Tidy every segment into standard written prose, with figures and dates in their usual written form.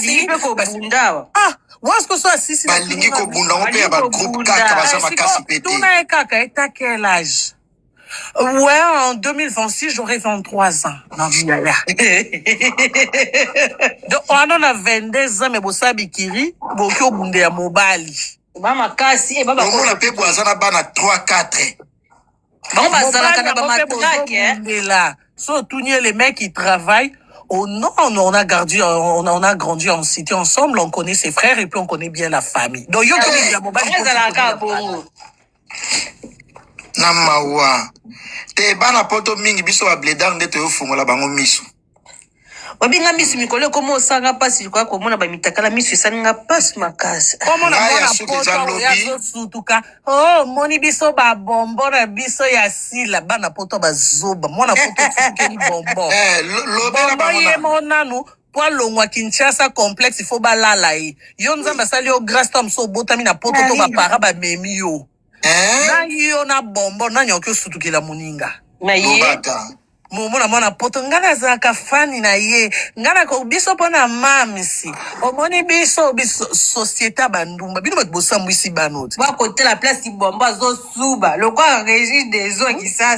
balingi pe ko bunda. Ah, wasko so asisi balingi ko bunda on pe ba groupe kaka ba sama kasi pété. Tuna e kaka et à quel âge? Ouais, en 2026, j'aurai 23 ans. Non, donc, on a 22 ans, mais bossa bikiri, bokyo bunde ya mobali. Bama kasi, e baba. On a pe boazana bana 3-4. Bon, bazala kana ba matraque, là. So, tous les mecs qui travaillent. Oh non, on a grandi en cité ensemble, on connaît ses frères et puis on connaît bien la famille. Donc, yo comme ya mobali. Namawa. Te bana poto mingi biso ba bledar ndete yo fungola bango miso. Wabinga misu mikolo komo sanga pasi kwa komona ba mitakala misu isanga pasi makasi. Komo na mona poto ya sutuka. Oh, moni biso ba bombo na biso ya sila bana poto ba zoba. Mona poto tukeni bombo. Lobela ba mona. Mona no. Pour longwa Kinshasa complexe il faut ba lala yi. Yo nzamba sali yo grâce tom so botami na poto to ba para ba memi yo. Na yo na bombo na nyokyo sutukela muninga. Na ye. Mona poto ngana zaka fani na ye. Ngana ko biso pona mamisi. Omoni biso société bandumba. Bino bat bosa mwisi banoti. Wa côté la place bombo zo suba. Le quoi régime des eaux qui ça.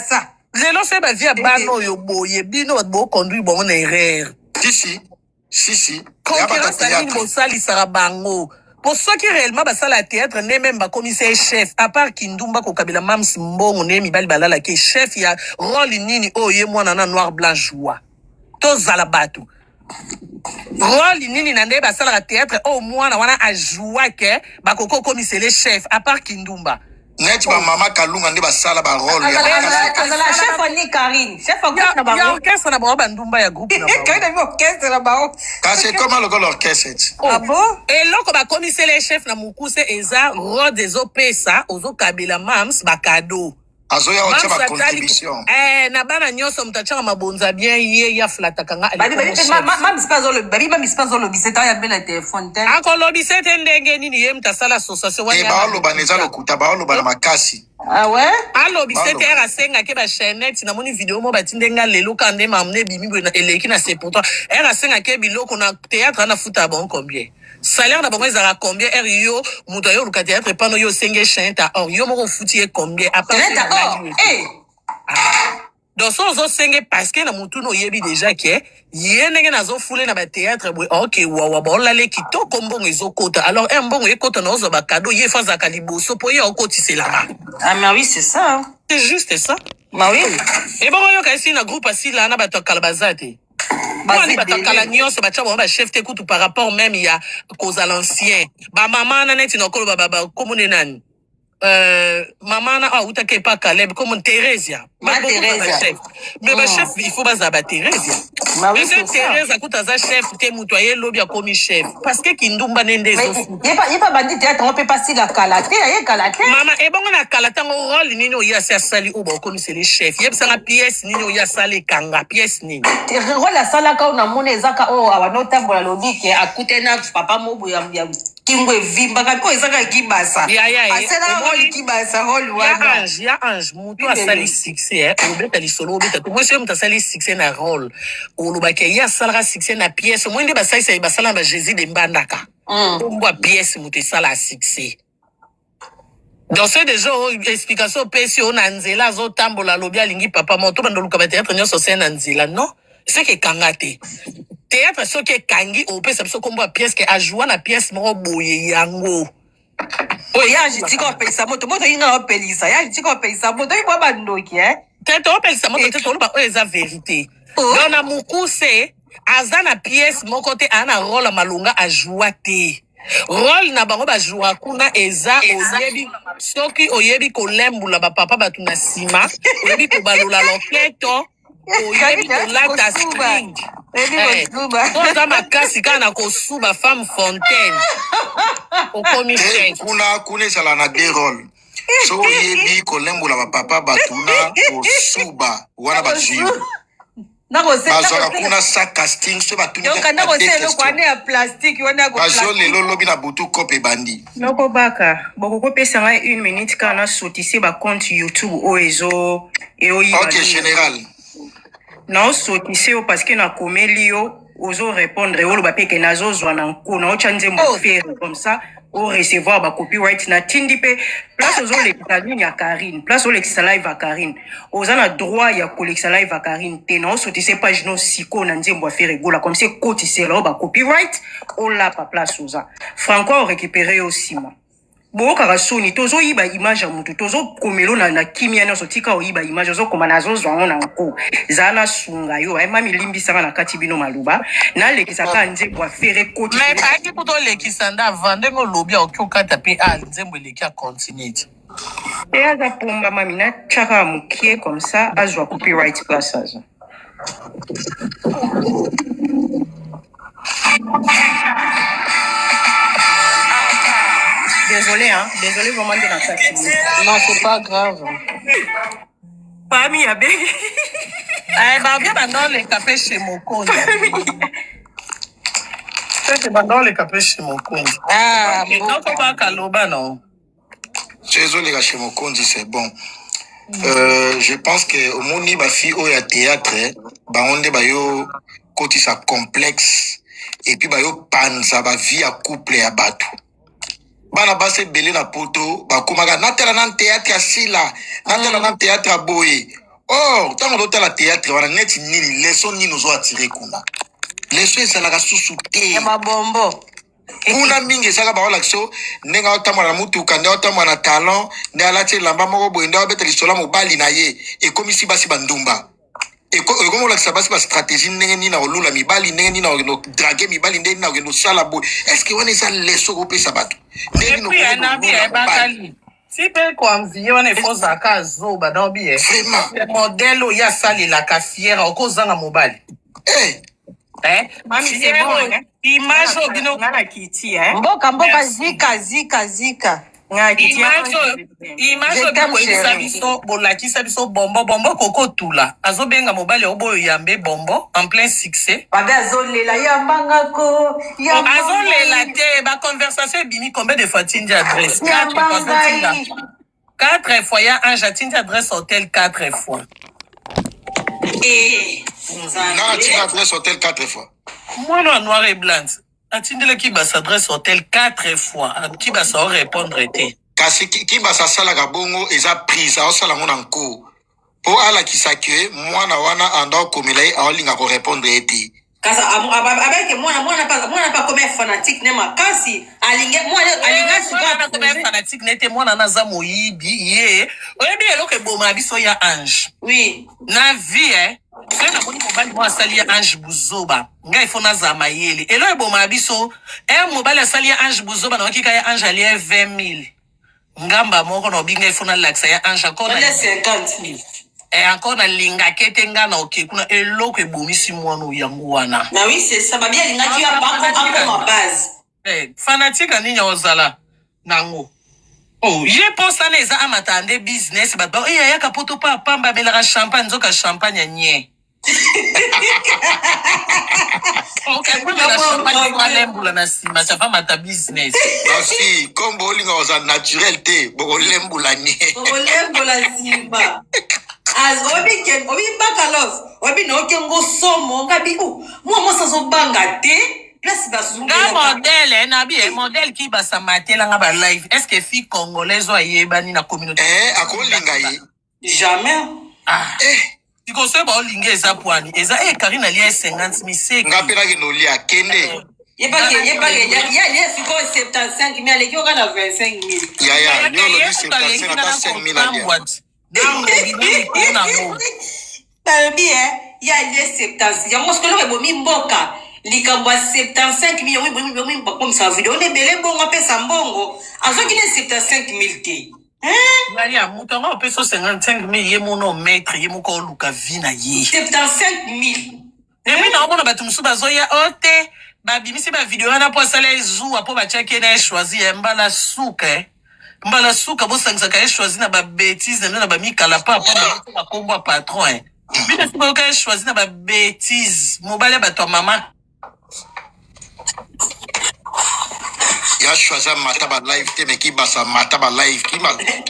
Lelo se ba via bano yo boye bino bat bo conduire bon na erreur. Si. Concurrence à l'île Bossali Sarabango. Pour ceux qui réellement basent la théâtre, n'est même pas commissaire chef. À part Kindumba Kokabila Mam Simbongo, n'est mi balbala qui chef, il y a rôle nini oye moi nana noir blanc joie. Tous à la bateau. Rôle nini nande basala la théâtre, oh moi na wana a joie que bakoko commissaire chef. À part Kindumba. Net ba mama Kalunga nde basala ba rôle ya la chef ni Karine chef groupe na ba ya orchestre na ba bandumba ya groupe na ba Karine orchestre na ba kasi comment le l'orchestre ah bon et loko ba commissaire les chefs na mukuse eza rod des opesa ozo kabila mams ba cadeau azoya ocha ba contribution na bana nyoso mtachanga mabonza bien ye ya flatakanga mams pas le baby mams pas le biseta ya bela téléphone ten akolo biseta ndenge nini ye mtasala association wana ba lo baneza lokuta ba lo bana makasi ah ouais allo biseta era senga ke ba chaînette na moni vidéo mo batindenga lelo kande mamne bimi na eleki na c'est pourtant era senga ke biloko na théâtre na futa bon combien salaire na bango ezala combien yo muto yo luka théâtre pano yo senge chanta or yo moko futi e combien à part donc so zo senge parce que na mutu no yebi déjà que ye ndenge na zo fule na ba théâtre OK wa bola le kitoko mbongo ezokota alors un mbongo ekota na zo ba cadeau ye faza kaliboso po ye okotisi là ah mais oui c'est ça c'est juste ça bah oui et bon yo kasi na groupe asi là na ba to kalabazate Bani batakala nyonso bachabo ba chef te kutu par rapport même il y a cause à l'ancien ba maman na neti na kolo baba komune nani maman na utake pa Caleb comme Thérèse ma Thérèse mais ba chef il faut baza ba Thérèse mais Thérèse akuta za chef te mutoye lobi a komi chef parce que kindumba nende zo y pas bandit théâtre on peut pas si la kalaté y kalaté maman e bongo na kalata ngo rôle nini oya sia sali obo komi c'est les chefs yebisa nga pièce nini oya sali kanga pièce nini rôle la sala ka na mona ezaka o awana tambola lobi ke akute na papa mobo ya kingwe vimba kako ezaka kibasa asela rôle kibasa rôle wana ya ange mutu asali succès obeta lisolo obeta ko monsieur mutu asali succès na rôle olobaki ya sala succès na pièce mwende basala ba Jésus de mbandaka mbwa pièce mutu sala succès dans ce déjà explication pesi ona nzela zo tambola lobi alingi papa moto bandoluka ba théâtre nyoso sena nzela non c'est que kangate théâtre so ke kangi opesa biso kombo pièce ke ajua na pièce moko boye yango ya jitiko pesa moto inga opelisa ya jitiko pesa moto ibo bandoki tete opelisa moto tete oloba o eza vérité donc na mukuse aza na pièce moko te ana rôle malunga ajua te rôle na bango ba joua kuna eza oyebi soki oyebi kolembula ba papa batu na sima oyebi ko balola loketo oyebi kolata string oza makasi kaka na kosuba femme fontaine okomi kuna ezala na deux rôles so oyebi kolembola bapapa batuna kosuba wana bajuyo bazwaka kuna sa casting so batunibazo lelo lobi na butu kope ebandi noko baka bokokopesa ngai 1 minute kaka nasotisi bacompte YouTube oyo ezoyiba ok général naosotisi yo parce que nakomeli yo ozo répondre olo bapeke nazo zwana nko na ochanze mo faire comme ça au recevoir ba copyright na tindi pe place ozo lekisa ligne ya Karine place o lekisa live à Karine oza na droit ya kolekisa live à Karine te na osotise page no siko na nzembo affaire gola comme c'est kotisela ba copyright o la pa place oza Franco o récupérer aussi ma boka rasoni tozo yiba image ya mutu tozo komelo na kimia na sotika o yiba image ozo koma nazo zwango na nko zana sunga yo ai mami limbisa na kati bino maluba na lekisa ka nzembo affaire koti mais pas que pour lekisa nda vande ngo lobia okokata pe nzembo leki a continuer et aza pomba mami na chaka mukie comme ça azwa copyright place azo Désolé, hein. Désolé vraiment de la tâche. Non, c'est pas grave. Pas mis à bé. Bah bien maintenant les cafés chez Mokonzi. C'est maintenant les cafés chez Mokonzi. Non, pas Kaloba, non. Désolé, les chez Mokonzi, c'est bon. Je pense que au monde ni ba fi o ya théâtre, ba onde ba yo koti sa complexe et puis ba yo panza ba vie à couple ya batu. Bana base belé na poto ba komaka natela na théâtre ya sila natela na théâtre ya boye tango do tala théâtre wana neti nini leçon nini ozo attirer kuna leçon ezalaka susu te ya mabombo kuna mingi ezaka baola kiso ndenge otamwana na mutuka nde otamwana na talent nde alati elamba moko boye nde obeta lisola mobali na ye ekomisi basi bandumba ekomolakisa basi bastratégie ndenge nini na kolula mibali ndenge nini na drage mibali ndenge nini na kokende osala boye estce wana eza leso kopesa bato si pe koanvie wana efozaka azoba naobi modele oyo asalelaka fiere okozanga mobali Mami, c'est bon, image obino mboka zika image oyo bolakisa biso bombo kokotula azobenga mobali oboyo yambe bombo en plein succès babe azolela yambangako azolela te baconversation ebimi combien de fois tindi adresse 4 fois ya ange atindi adresse hôtel 4 fois atindi adresse hôtel 4 fois mwana wa noir et blanc atindelaki basa adresse hôtel 4 fois ki basa o répondre te kasi ki basa asalaka bongo eza prise aosala ngo na nko po alakisa ke mwana wana anda okomela ye aolinga korépondre ye te kasi abeke mwana pa comme fanatique ne makasi alinga comme fanatique nete mwana naza moyibi ye oyebi eloko eboma biso ya ange oui na vie soki namoni mobali mo asali ya ange buzoba ngai ifo naza mayele elo eboma biso mobali asali ya ange buzoba naoki ka ya ange alie 20 000 ngamba moko na obinga ifo nalakisa ya ange encore na 50 000 encore na lingaki ete nga na oke kuna eloko ebomisi mwana oyango wana na oui c'est ça babi alingaki ya bako ma base fanatique nini ozala nango ye posana eza amata nde business bato ayaka poto pa pamba belaka champagne nzoka champagne ya nye okabela champagne alembula na nsima chafa mata business basi kombo olinga oza naturel te bokolembula nye bokolembola nsima obi bakalos obi naoke ngo somo kabi mwa mosazobanga te nga modele nabi modele ki basamatelanga ba live est-ce que fille congolaise ayebani na communauté akolinga ye jamais because ba olinga eza poani eza Karine alia 50 000 seki nga pela ke noli akende ye fiko 75 000 aleki oka na 25 000 ya nyolo di 75 ata 5 000 alia balobi ya alie 70 yango sikolo ebomi mboka likambo 75 000 yomi bakomisa video on ebele bongo apesa mbongo azoki ne 75 000 te Maria mutonga opeso 55 000 ye mono maître ye moko luka vina ye 75 000 emi na omona bato musu bazoya ote babimisi ba video wana po asala ezu apo bachaki na choisir mbala suka bosangisaka ye choisir na ba bêtise na ba mikala pa pa kombo patron bina siko ka choisir na ba bêtise mobile bato mama ya choisir mata ba live te me ki basa mata ba live ki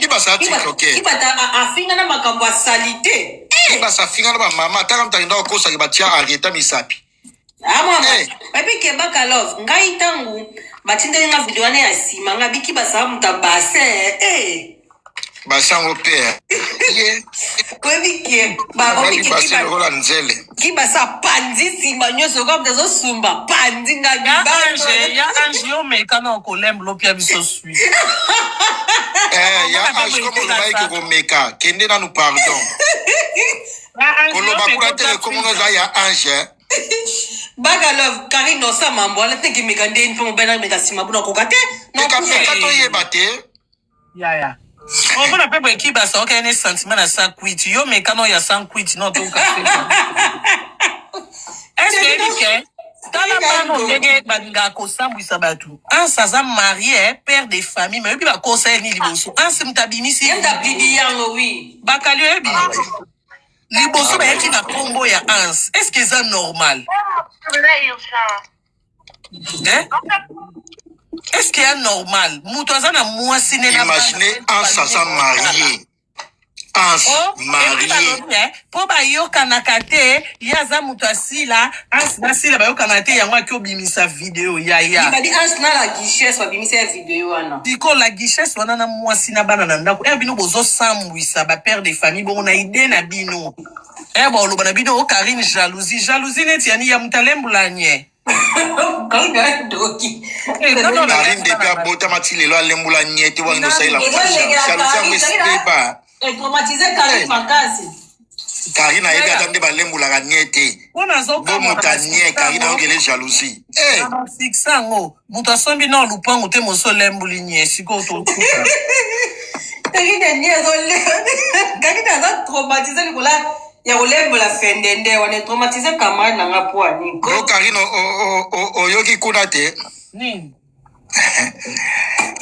basa TikTok ki bata afinga na makambo ya salite ki basa finga na ba mama taka mtalinda okosa ki batia arrêta misapi Ah mama. Eh. Epi ke baka love. Ngai tangu. Batindeli nga video ane ya sima. Nga biki basa muta base. Basango père. Yeah. Webi ke. Ba Bali obi basi ke lokola nzele. ki basa pandi sima nyoso comme des osumba. Pandi nga Ya bibando. ange yo meka na kolemba lopia biso sui. Ya age comme on va que komeka. Kende na nous pardon. Koloba kuna tele comme on a ya ange. Baga love Karine no sa mambo ala teki mekande npo mbena meka sima buna kokate. No meka to yeba te. Ya. On va pepe ki basa oka ene sentiment na sa quit. Yo meka no ya san quit no to ka. Est-ce que tala bano ndenge banga kosambwisa batu ansaza marié père de famille mais puis bakosa ni liboso anse mutabimisi Yenda bibi yango oui. bakali ebi liboso bayaki na kombo ya ans est-ce que ça normal est-ce que c'est normal mutu aza na mwasi ne na Imaginez ansaza marié. Ans marié. po bayokanaka te ye aza mutu asila ansi nasila bayokana te yango aki obimisa video yaya Ibadi ans na la guichesse wa bimisa video wana. siko la guichesse wana na mwasi na bana na ndako bino bozosambwisa bapère de famille bongo na ide na bino boloba na bino Karine jalousie neti yani ya mutu alembola nye Kanga doki. Karine depuis abotama ti lelo alembola nyete wango saila. Jalousie ngweseba. Traumatisé Karine makasi. Karine ayebi ata nde balembulaka nyete. Bomuta nye Karine ayokele jalousie. fixe yango mutu asombi na lupango te moso olemboli nye siko tokuta Karine ni ezole. Karine aza traumatisé likola ya kolembola fendende wana traumatisé camarade nanga poani. Bro Karine oyoki kuna te. nini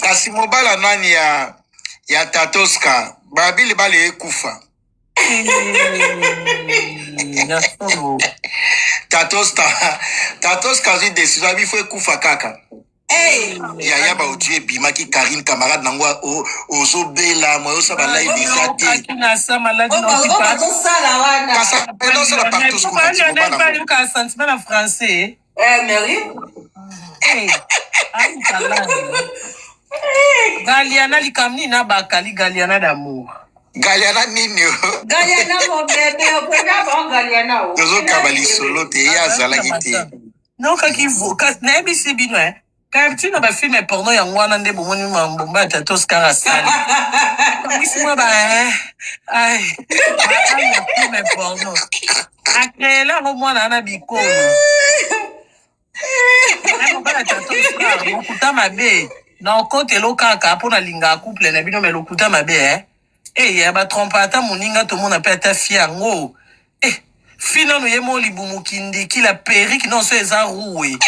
Kasi mobala nani ya Tatoska babili bale ekufa. Tatoska zi décision abi fo ekufa kaka. Ya ba otue bimaki Karine camarade nango ozobela moyo sa ba live izate. Sala wana. Kasa pelo sa partout ce qu'on a dit mobala. ka sentiment na français Mary. Galiana likamni na bakali Galiana d'amour. Galiana nini yo? Galiana mo bebe okwenda ba Galiana o. Tozo kabali solo te ya zalaki te. Non kaki vo ka na bisi bino ka tu na ba film porno ya ngwana nde bomoni mambomba tatos karasali. Bisi mo ba ai film porno. Akela mo mwana na bikolo. Lokuta mabe na okote lokaka mpona linga couple na bino me lokuta mabe ya batrompa ata moninga tomona mpe ata fie yango finono ye mo libumukindi kila perike nonso eza roue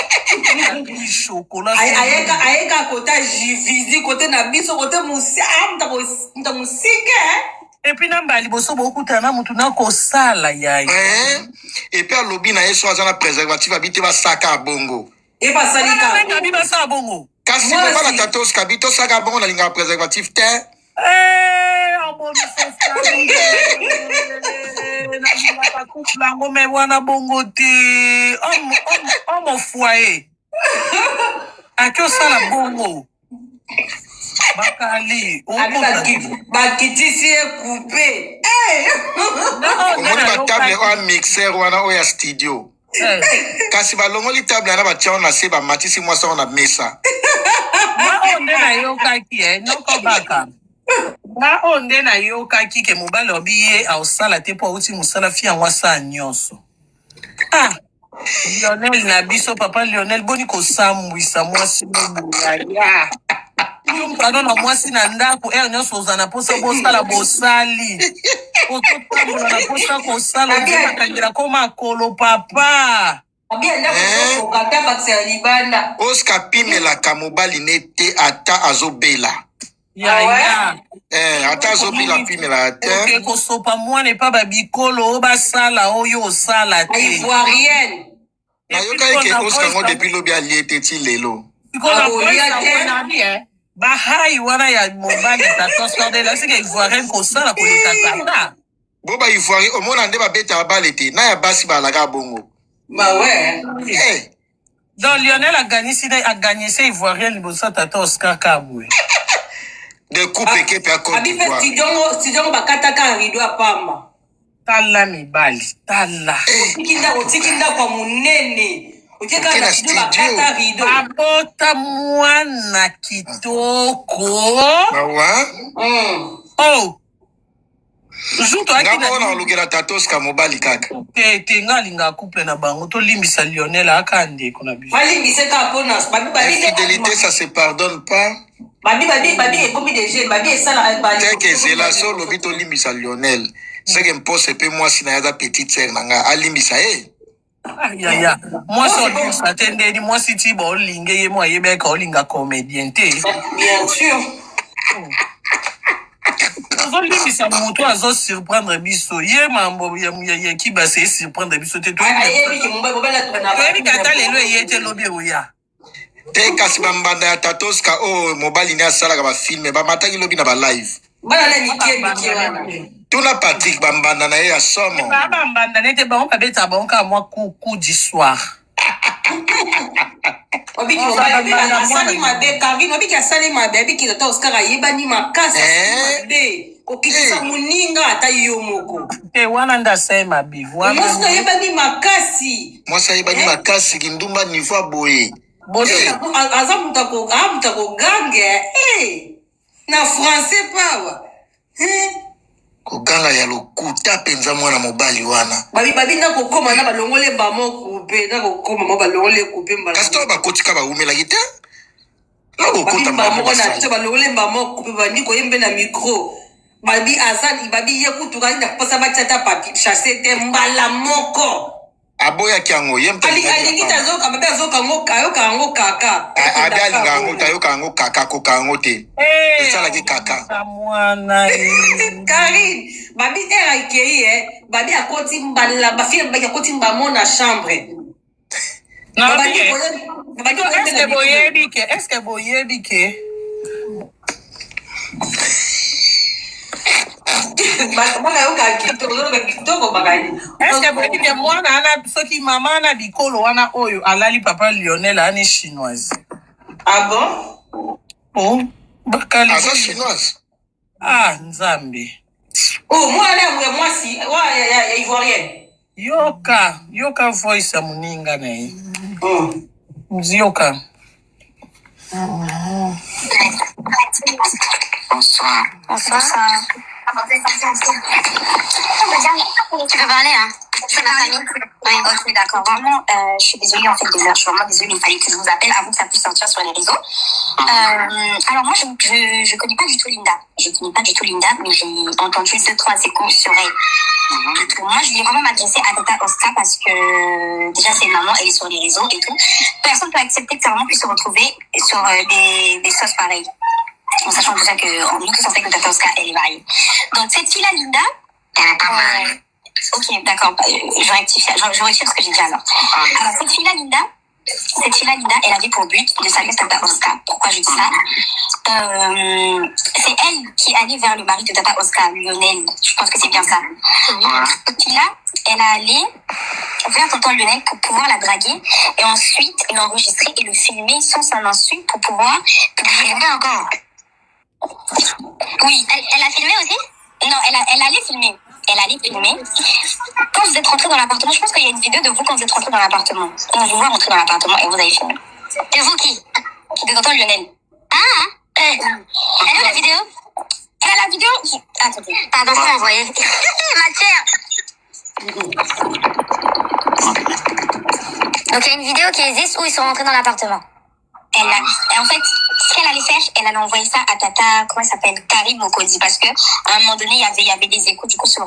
chokola ayeka kota jivizi kote na biso kote muta musike epuis na mbala liboso bokutana na mutu na kosala yaye epuis alobi na ye so aza na préservatif abi te basaka ya bongo ebasalika abi basala bongo kasi mobala Tatoska bi tosaka bongo na lingaka préservatif te nabimaka couple yango me wana bongo te homme foyer aki osala bongo bakali bakitisi ekupe omoni batable oyo mixer wana oyo ya studio kasi balongoli table yana batia wana na se bamatisi mwasi wana na mesa na oyo nde nayokaki noko baka na oyo nde nayokaki ke mobali obi ye aosala te mpo auti mosala fi yango asala nyonso Lionel na biso papa Lionel boni kosambwisa mwasi moboya pardon na mwasi na ndako nyonso oza na posa bosala bosali ototambola na posa kosala ozemakangela ko makolo papa oska pimelaka mobali ne te ata azobela ata azobela pimelaka te kosopa mwana epa babikolo oyo basala oyo osala te nayokaki ke oska ngo depuis lobi alie te ti lelo bahai wana ya mobali tatosordela sika ivoirien kosala koleka tata bo baivoirien omona nde babetaka bale te na ya basi balaka bongo Bah ouais. Eh, Donc Lionel a gagné ses Ivoiriens liboso tata Oscar Kabwe. de coupe équipe à Côte Abi d'Ivoire. fait Tidongo bakataka rido apamba. Tala mibali, tala. Otikinda kwa munene. Otika Okena na studio. bakata rido. Babota mwana kitoko. Bawa. Oh. Juto aki Ngabo na na olugela tatoska mobali kaka. te ngalinga couple na bango to limbisa Lionel akande kona biso. Balimbise ka pona. Infidélité, ça se pardonne pas. Babi ekomi déjà. Babi esala bali. Tel que c'est la seule lobito limbisa Lionel. C'est que mpose pe moi si na yaza petite sœur nanga alimbisa eh. Ya. Moi so limbisa tendeni moi si ti bo linge ye mo yebe ka olinga comédien te. Bien sûr. Azo limbisa moto azo surprendre biso. Ye mambo ya ki ba se surprendre biso te to. Ayebi ki mumba bobela tona. Toyebi kata lelo eyete lobi oya. Te kasi bambanda ya tatoska oh mobali ni asalaka ba film ba mataki lobi na ba live. Bana na miki wana. Tuna Patrick bambanda na ye ya somo. Baba mbanda nete ba on kabeta ba on ka moi coup du soir. Obiki asali mabe Karine obiki asali mabe obiki tata Oscar ayebani makasa mabe kokitisa muninga ata yo moko. Wana ndasema bivu. Moi so yebani makasi. Moi ça yebani makasi kindumba niveau boye. Aza mutako gange na français pawa. Koganga ya lokuta penza mwana mobali wana. Babi na kokoma na balongole ba moko pe na kokoma mo balongole coupe mbala. Kasito ba kotika ba umela gita. Na kokota ba moko na tso balongole ba moko pe ba ndiko yembe na micro. Babi azali babi ye kutuka nda posa ba tata papi chasser te mbala moko. Aboya kiango yempe. Ali tazoka babi azoka ngo kaka. Abi alinga ngo tayoka ngo kaka ko kango te. Esala ki kaka. Mwana. Karine, babi era ikei babi akoti mbala ba fille ba akoti mbamo na chambre. Na est-ce que boyebi ke est-ce que boyebi ke mwana ana soki mama na bikolo wana oyo alali papa Lionel ani chinoise. Ah bon? Oh, bakali. Asa chinoise. Ah, nzambe. Oh, moi si, ya ivoirienne. Yoka voice ya muninga na ye. Yoka. Bonsoir. Tu veux parler, hein? C'est ma famille. Oui, ok, d'accord. Vraiment, je suis désolée en fait de l'heure. Je suis vraiment désolée. Il fallait que je vous appelle avant que ça puisse sortir sur les réseaux. Alors moi, je connais pas du tout Linda. Mais j'ai entendu 2-3 échos sur elle. Donc, moi, je voulais vraiment m'adresser à Tata Oscar parce que déjà c'est une maman, elle est sur les réseaux et tout. Personne peut accepter que sa maman puisse se retrouver sur des sauces pareilles. En sachant déjà que nous tous on sait que Tata Oscar elle est variée. Donc cette fille-là, Linda, elle est pas mal. Ok, d'accord. Je rectifie ce que j'ai dit alors. Alors cette fille-là, Linda, elle avait pour but de saluer Tata Oscar. Pourquoi je dis ça? C'est elle qui allait vers le mari de Tata Oscar, Lionel. Je pense que c'est bien ça. Cette fille-là, elle est allée vers tonton Lionel pour pouvoir la draguer et ensuite l'enregistrer et le filmer sans son insu pour pouvoir publier encore. Oui, elle a filmé aussi? Non, elle allait filmer. Quand vous êtes rentré dans l'appartement, je pense qu'il y a une vidéo de vous quand vous êtes rentré dans l'appartement. On vous voit rentrer dans l'appartement et vous avez filmé. C'est vous qui? De tonton Lionel. Elle est où la vidéo? Elle a la vidéo? Attendez. Pardon, faut m'envoyer. Donc il y a une vidéo qui existe où ils sont rentrés dans l'appartement. Et en fait, ce qu'elle allait faire, elle allait envoyer ça à Tata, comment elle s'appelle, Karine Mokodi, parce que à un moment donné, il y avait des échos du coup sur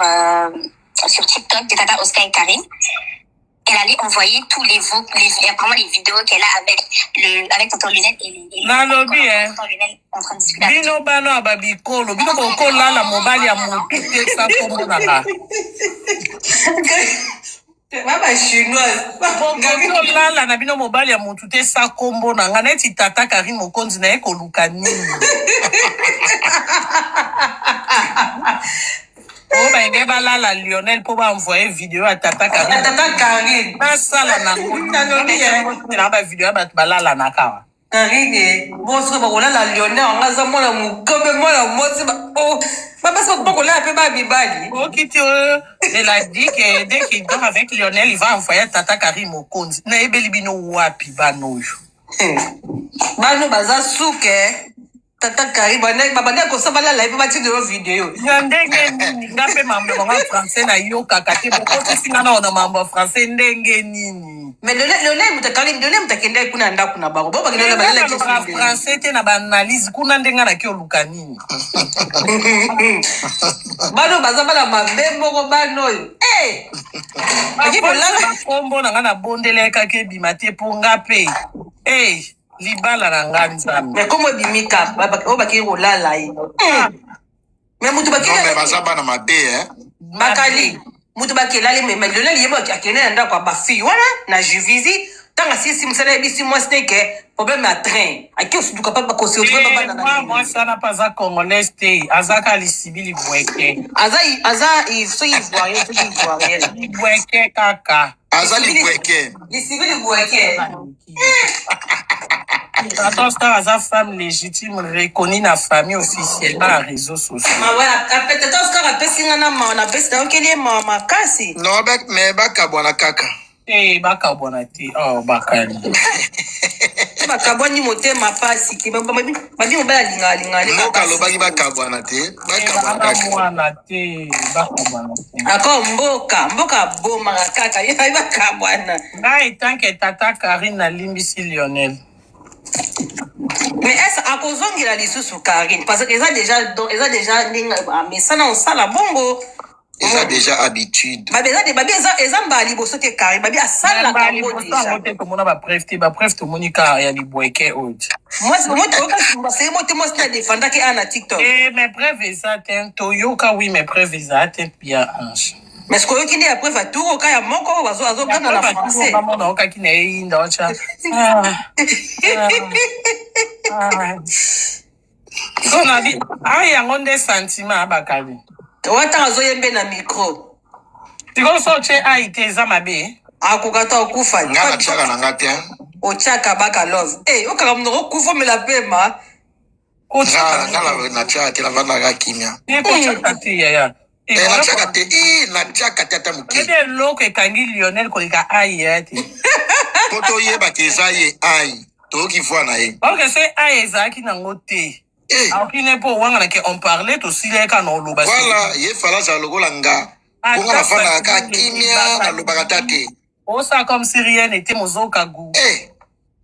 TikTok de Tata Oscar et Karine. Elle allait envoyer tous apparemment les vidéos qu'elle a avec tonton Lionel et les tonton Lionel en train de discuter. Bino bano ababikolo, bino bokola la mobali ya mokite sa kombo nanga. Mama chinoise. Bokola na bino mobali ya mutu te sa kombo nanga neti tata Karine Mokonzi na ye koluka nini. Oh, bah, il va là, la Lionel, pour envoyer vidéo à Tata Karine. Tata Karine. Ah, ça, là, na. Na vidéo, bah, là, la nakawa. Karine, bon, ce que la Lionel, on a ça, moi, la moukobe, moi, la moitié, oh, parce que bon, là, elle peut pas bibali. Oh, qui elle a dit que dès qu'il dort avec Lionel, il va envoyer Tata Karine au compte. Na ebelibino wapi, ba no. Bano, baza souke. Tata Karine, babane ko sa bala live ba ti de vidéo. Ndenge nini ngape mambo français na yo kakate boko singa na mambo français ndenge nini. Mais le muta Karine, le muta kende kuna nda kuna bako. Boba kende bala ki français te na ba analyse kuna ndenga na ki oluka nini. Bano baza bala mabembo ko bano. Eh! Aki bolanga kombo na ngana bondeleka ke bimate po ngape. Eh! Libala na nganzambe. Mais comment bimika baba ki rolala yi. Mais mutu bakile. Non mais bazaba na mabe Bakali. Mutu bakile ale mais Lionel yebo akene nda kwa ba fille wana na Juvizi tanga si musala bisi moi steke problème à train. Aki osuduka pa ko se otuka baba na. Moi ça n'a pas à congolais te azaka lisibili bweke. Aza so ivoirien. Bweke kaka. azali bweke. Lisibili bweke. Attends, ça, sa femme légitime reconnue na famille officiellement à réseaux sociaux. Ma voilà, peut-être Oscar a pesé ngana ma on a pesé donc il est ma kasi. Non mais bakabwana kaka. Eh baka bonati. Oh bakali. Bakabwani motema pasi ke babi mobala linga. Moka lobaki bakabwana te. Bakabwana kaka. Mwana te bakabwana te. Ako mboka boma kaka ya bakabwana. Ngai tant que Tata Karine alimbisi Lionel. Mais est-ce à cause de la lisusu Karine parce qu'ils ont déjà mais ça non ça la bongo. Ils ont déjà habitude. Babi eza mbali bosote Karine babi asala kango déjà. Moi comme on a ba preuve to monika ya libweke old. Moi c'est moi c'est défendre que ana TikTok. Eh mes preuves exactes Toyoka oui mes preuves exactes bien ange. Mais ce que qui est après va tout au cas ya moko bazo kana na français. Maman na oka ki na inda ocha. On a dit yango nde sentiment bakali. Wata azoyembe na micro. Tiko so che ite za mabe. Akukata okufa. Ngana chaka na ngate. Ochaka baka love. Eh, okaka mnoko kufa me la pema. Ngana na chaka te la vana ga kimia. Ni ko chaka te ya. Na chaka te na chaka te ata muke. Ede loko ekangi Lionel ko lika ai ate. Poto yeba ke zaye ai. To ki fwa na ye. Ok c'est ai ezaki na ngote. Aki ne po wanga na ke on parlait to sileka na oloba. Voilà, ye fala za logola nga. Konga na fana ka kimia na lobaka tate. Osa comme si rien n'était mozoka gu.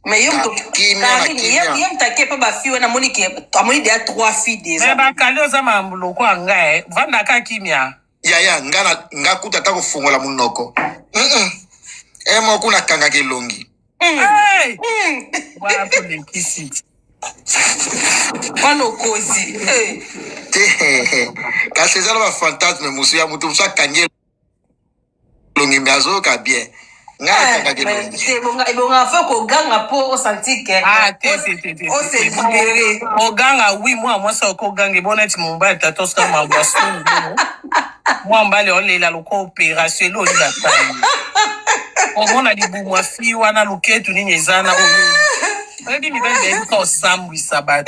Mais yom to yom take pa ba fille na moni ke amoni dia 3 filles déjà. Mais ba kali oza mambulo kwa nga vanda ka kimia. Ya nga kuta ta kofungola munoko. Mo kuna kanga kelongi. Hey! Voilà pour les kisses. Kwano kozi. Kasi zala ba fantasme musu ya mutu sa kangelo longi mbazo ka bien. Nga kanga kelongi. C'est bonga fa ko ganga po o santike. Te. O se libéré. O ganga oui moi ça ko ganga bonnet mon ba ta toska ma boisson. Moi mbale on lela loko opération lo la taille. O mona di bu moi fi wana loketu ni nyezana o. Ebi mi bende ko samwi sabat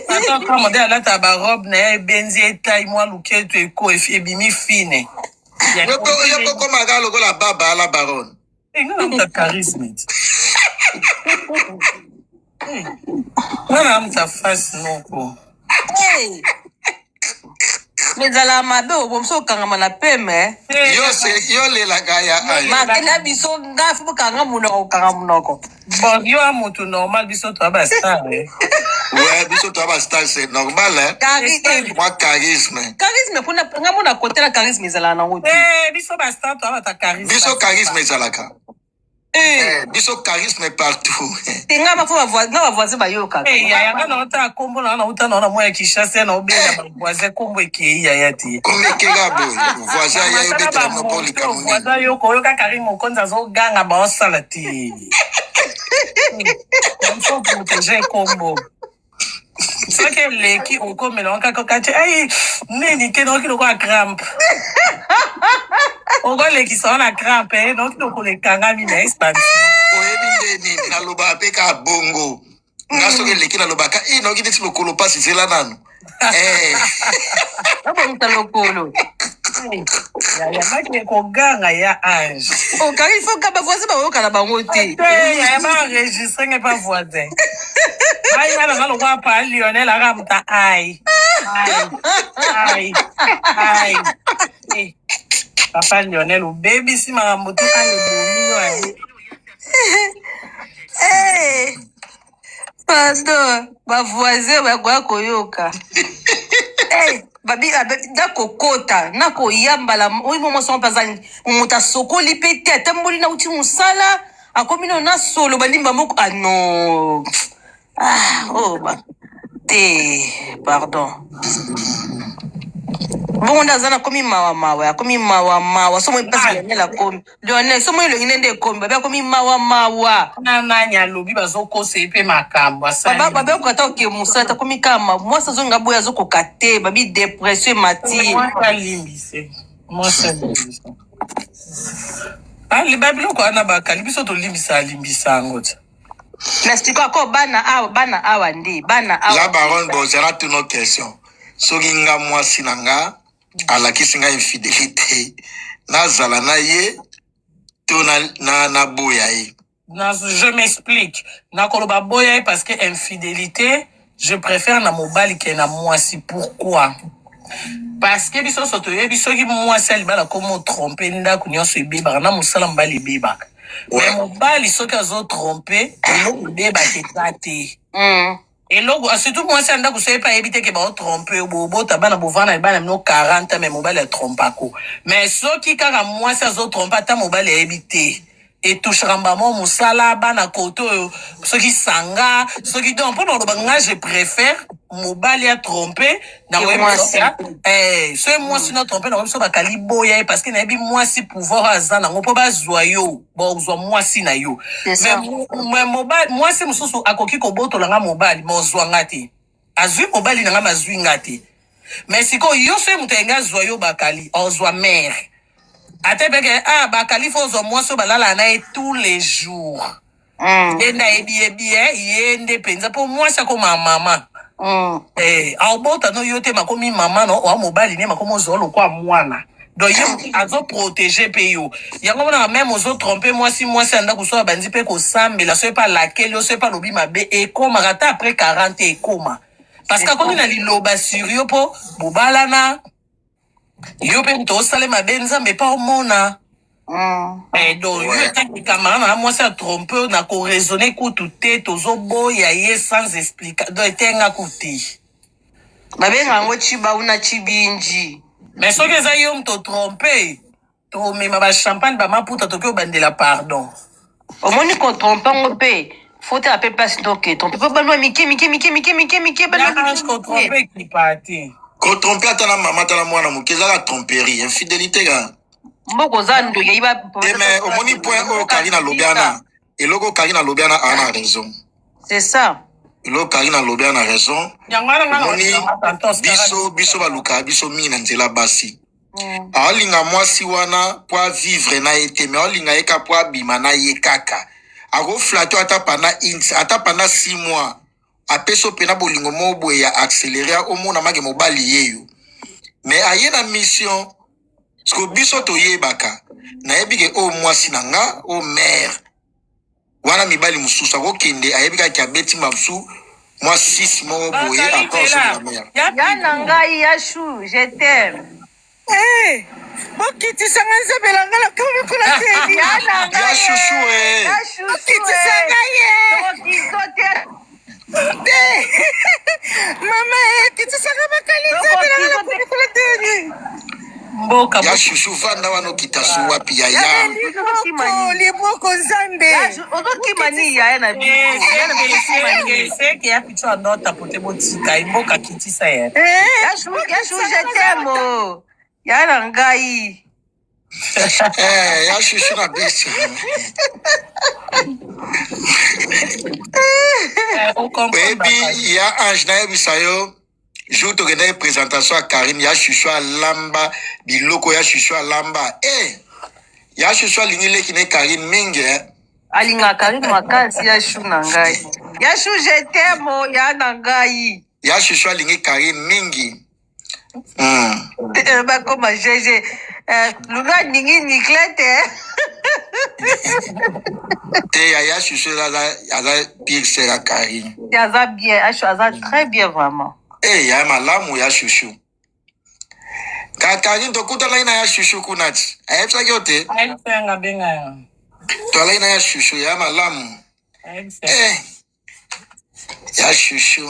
Attends comment dire là ta robe na benzi taille moi loketu eko ebi mi fine. Yoko koma ga logo la baba la baronne. Non ta charisme. Voilà ta face non ko. Mais ala mabe obomso kangama na peme. Yo le la gaya ai. Ma kena biso ngafu kanga munoko. Bon, yo amutu normal biso to ba star. Ouais, biso to ba star c'est normal Moi charisme. Charisme pour ngamona côté la charisme ezala na ngoto. Biso ba star to ba ta charisme. Biso charisme ezalaka. Biso charisme partout. Ngama fo ba voisin ba yoka. Ya ngana ota kombo na uta na moya kishasa na obela ba voisin kombo eke ya yati. Kombe kega bo. Voisin ya yo betra no poli kamuni. Voisin yo ko yo ka Karine Mokonza zo ganga ba osalati. On faut protéger kombo. soki eleki okomela kaka kati ai neni te noki lokola crampe okolekisa wana crampe noki lokolekangami na expansion oyebi nde nini nalobaka mpe kaka bongo nga soki eleki nalobaka noki neti lokolo pasi zela nano abongisa lokolo yayamaki koganga ya ange okanga il faut ka bavoisin baoyoka na bango te yayaba enregistre nge pa voisin ai wana nga lokwa pa Lionel akamuta ai papa Lionel obebisi makambo tu alebomi pardon bavoisin bakoya koyoka nakokota nakoyambala oyo momoso mpaza moto asokoli mpe te atamboli nauti mosala akomi nano na solo balimba moko no te pardon bongo nde aza nakomi mawamawa akomi mawamawa somo mpasi Lionel akomi Lionel somo elongi nde ekomi babe akomi mawamawa nani alobi bazokosa ye mpe makambo babe okata oke mosala te akomi kama mwasi azonga boye azokoka te babi depression emati alimbise babiloko wana bakali biso tolimbisa alimbisa yango te nastiko ako bana awa nde bana awa la baron bozala tuno question soki nga mwasi na nga alakisi nga infidélité nazala na ye to naboya ye. Je m'explique. Nakoloba boya parce que infidélité, je préfère na mobali que na mwasi. Pourquoi? Parce que biso soto ye biso ki mwasi alibala komo tromper ndako nyonso ebeba na musala mbali ebeba. Mais mobali soki azo tromper, eloko ebeba te. Eloko surtout mwasi anda kusoye pa ebite ke ba tromper bobota bana bovana bana mino 40 mais mobali a trompako. Mais soki kaka mwasi azo tromper ata mobali ebite. Et touche rambamo musala bana koto soki sanga soki donc pour le je préfère mobali a trompé dans mwasi so mwasi na trompé na so bakali boya parce que na bi mwasi pouvoir azana ngo po bazwa yo bozwa mwasi na yo mais mobali mwasi mususu akoki ko botola nga mobali mozwa ngati azwi mobali na nga mazwi ngati mais siko yo so mutenga zwa yo bakali ozwa mère atebeke bakali fo zo mwasi balala na tous les jours yenda ebie yende penza po mwasi ko mama aobota no yote makomi mama no wa mobali ne makomo zolo kwa mwana donc yo azo protéger pe yo yango na même ozo tromper mwasi anda kusoa bandi pe ko sambela so pas laquelle yo so pas lobi mabe e koma rata après 40 e koma parce que comme na liloba sur yo po bobalana yo pe to sale mabe nzambe pa omona donc yo tanki camarade na mwasi a trompé na ko raisonner kutu te tozo boya ye sans explication donc tenga kuti babenga ngo chiba una chibinji mais soki eza yo mto trompé to mema ba champagne ba maputa to ko bandela pardon omoni ko tromper ngo pe faut te appeler pas donc tromper pas banwa miki banwa ko tromper qui parti ko tromper atana mama atana mwana mukeza la tromperie infidélité ga mboko zando yaiba mais omoni point o Karina Lobiana eloko Karina Lobiana a raison c'est ça eloko Karina Lobiana a raison omoni biso baluka biso mina nzela basi alinga mwasi wana kwa vivre na ete mais alinga eka kwa bima na ye kaka ako flato ata pana 6 mois apeso pena bolingo mobo ya accélérer omona mage mobali yeyo mais ayena mission sko biso to yebaka na yebike o mwasi nanga o mère wana mibali mususu akokende ayebika ki abeti mabsu moi 6 mois boye encore sur la mère yana ngai yashu je t'aime Bokiti sanga nzabela ngala kome kula tedi yana ngai yashu bokiti sanga ye mama kiti sanga bakali nzabela ngala kome kula tedi mboka ya shushu vanda wano kitasu wapi ya liboko nzambe ozokimani ya na seke ya picho andota pote botika imboka kitisa ya yashu je t'aime ya na ngai ya shushu na besi On comprend. Et puis, il y a Ange Naebisayo, jour de la présentation à Karine, il y a Chuchu à Lamba, Biloko, il y a Chuchu à Lamba. Eh, il y a Chuchu à Lingile qui n'est Karine Mingue. Alinga Karine makasi ya Chou nangai. Ya Chou je t'aime ya nangai. Il y a Chuchu à Lingile Karine Mingi. Ba koma jeje. Lunga ningi niklete. Te ya Chuchu là pire c'est la Karine. Yaza bien, Achou aza très bien vraiment. Eh, ya malamu ya Chuchu. Karine to kuta laina ya Chuchu kunati. Aepsa yote. Aipsenga benga. To laina ya Chuchu ya malamu. Eh. Ya Chuchu.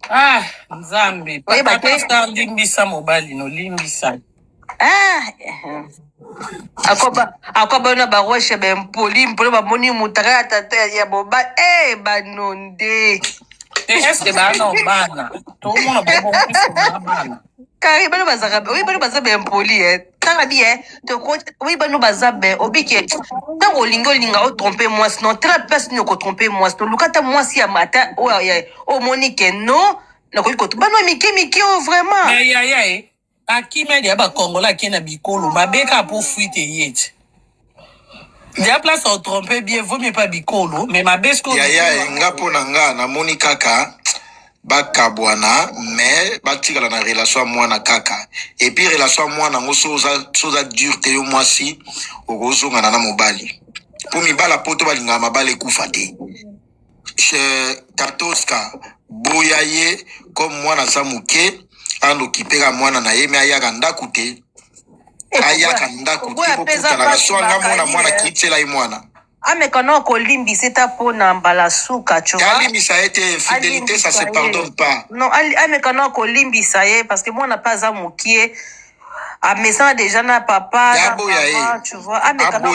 Ah, Nzambe. Papa limbisa mobali no limbisa. Akoba na baroshe bempoli mpolo bamoni mutaka tata ya boba banonde. Est-ce que bana? Tout le monde a beaucoup bana. Kari bano bazaka oui bano baza bempoli tanga bien to ko oui bano baza ben obike tango linga o tromper moi sinon très place ne ko tromper moi to lukata moi si ya mata o Monique non na ko ko bano miki o vraiment. Mais ya akime dia ba Kongola ki na bikolo mabeka pour fuite yet. Dia place au tromper bien vaut mieux pas bikolo mais mabesko ya ngapo na nga na moni kaka bakabwana mais batikala na relation mwana kaka et puis relation mwana ngo soza dur te yo mwasi okozonga na mobali pour mibala poto balinga mabale kufa te chez Tatoska boyaye comme mwana samuke ando kipeka mwana na ye me ayaka ndaku te ayaka ndaku te kokutana swanga mwana kitela mwana Amekana ko limbisa ta pona mbala suka tu vois. Limbisa été infidélité ça se pardonne pas. Non, amekana ko limbisa ye parce que moi n'a pas amukie. A message déjà na papa na maman, tu vois. Amekana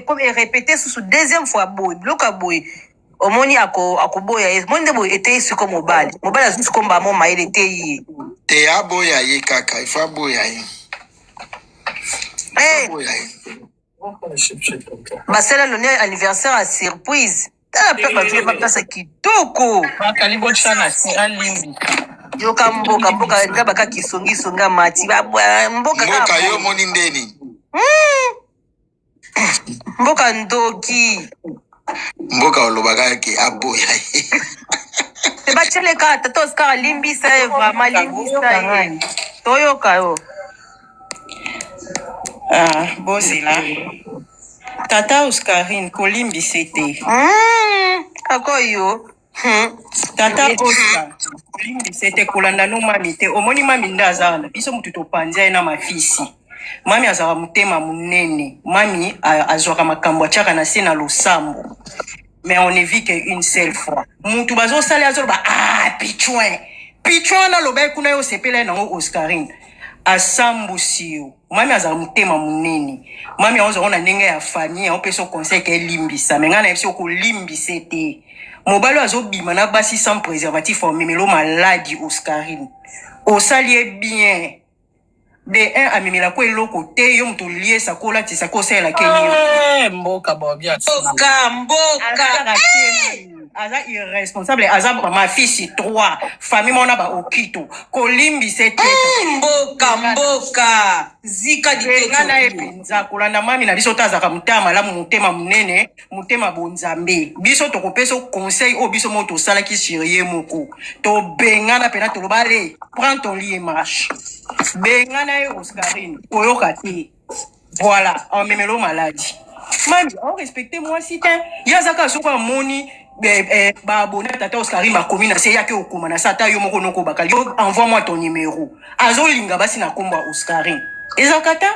comme répéter sous deuxième fois boy, bloka boy. Omoni akoboya ye. Monde boy était sur comme mobile. Mobile a sur comme ba mon maïle était yi. Te aboya ye kaka, il faut aboya ye. Basela l'honneur anniversaire à surprise. T'as la peur de faire ça kitoko. Makalibo chana si alimbi. Yoka mboka ngabaka kisongi songa mati mboka yo moni ndeni. Mboka ndoki. Mboka olobaka ki aboya ye. Te bachele ka tato ska limbisa e vraiment limbisa e. Toyoka yo. Bozela. Tata Oscarine kolimbi sete. Akoyo. Tata Oscar kolimbi sete kolanda no mami te. Omoni mami ndazana. Biso mutu to panzia na mafisi. Mami azara mutema munene. Mami azwaka makambo achaka na se na losambo. Mais on ne vit qu'une seule fois. Mutu bazo sale azo ba pichouin. Pichouin na lobe kuna yo sepela na Oscarine. Asambusio mami azala mutema munene mami aoza ona ndenge ya famille aopesa conseil ke limbisa menga na yeso ko limbisa te mobalo azobima na basi sans préservatif au mimelo maladi Oscarine osalie bien de un amimela ko eloko te yo mto lié sa kola ti sa ko sela kenyo mboka bobia mboka aza irresponsable aza ma fils 3 famille mona ba okito kolimbi sete mboka zika ditenga na epenza kolanda mami na biso tazaka mutama la mutema munene mutema bonzambe biso to kopesa conseil o biso moto sala ki sirie moko to bengana pena to lobale prends ton lit et marche bengana e Oscarine oyoka te voilà en memelo maladie mami on respecte moi si ten yazaka soka moni ba abonné Tata Oscarine ba komi na se yake okuma na sata yo moko noko bakali envoie-moi ton numéro azolinga basi na komba Oscarine ezakata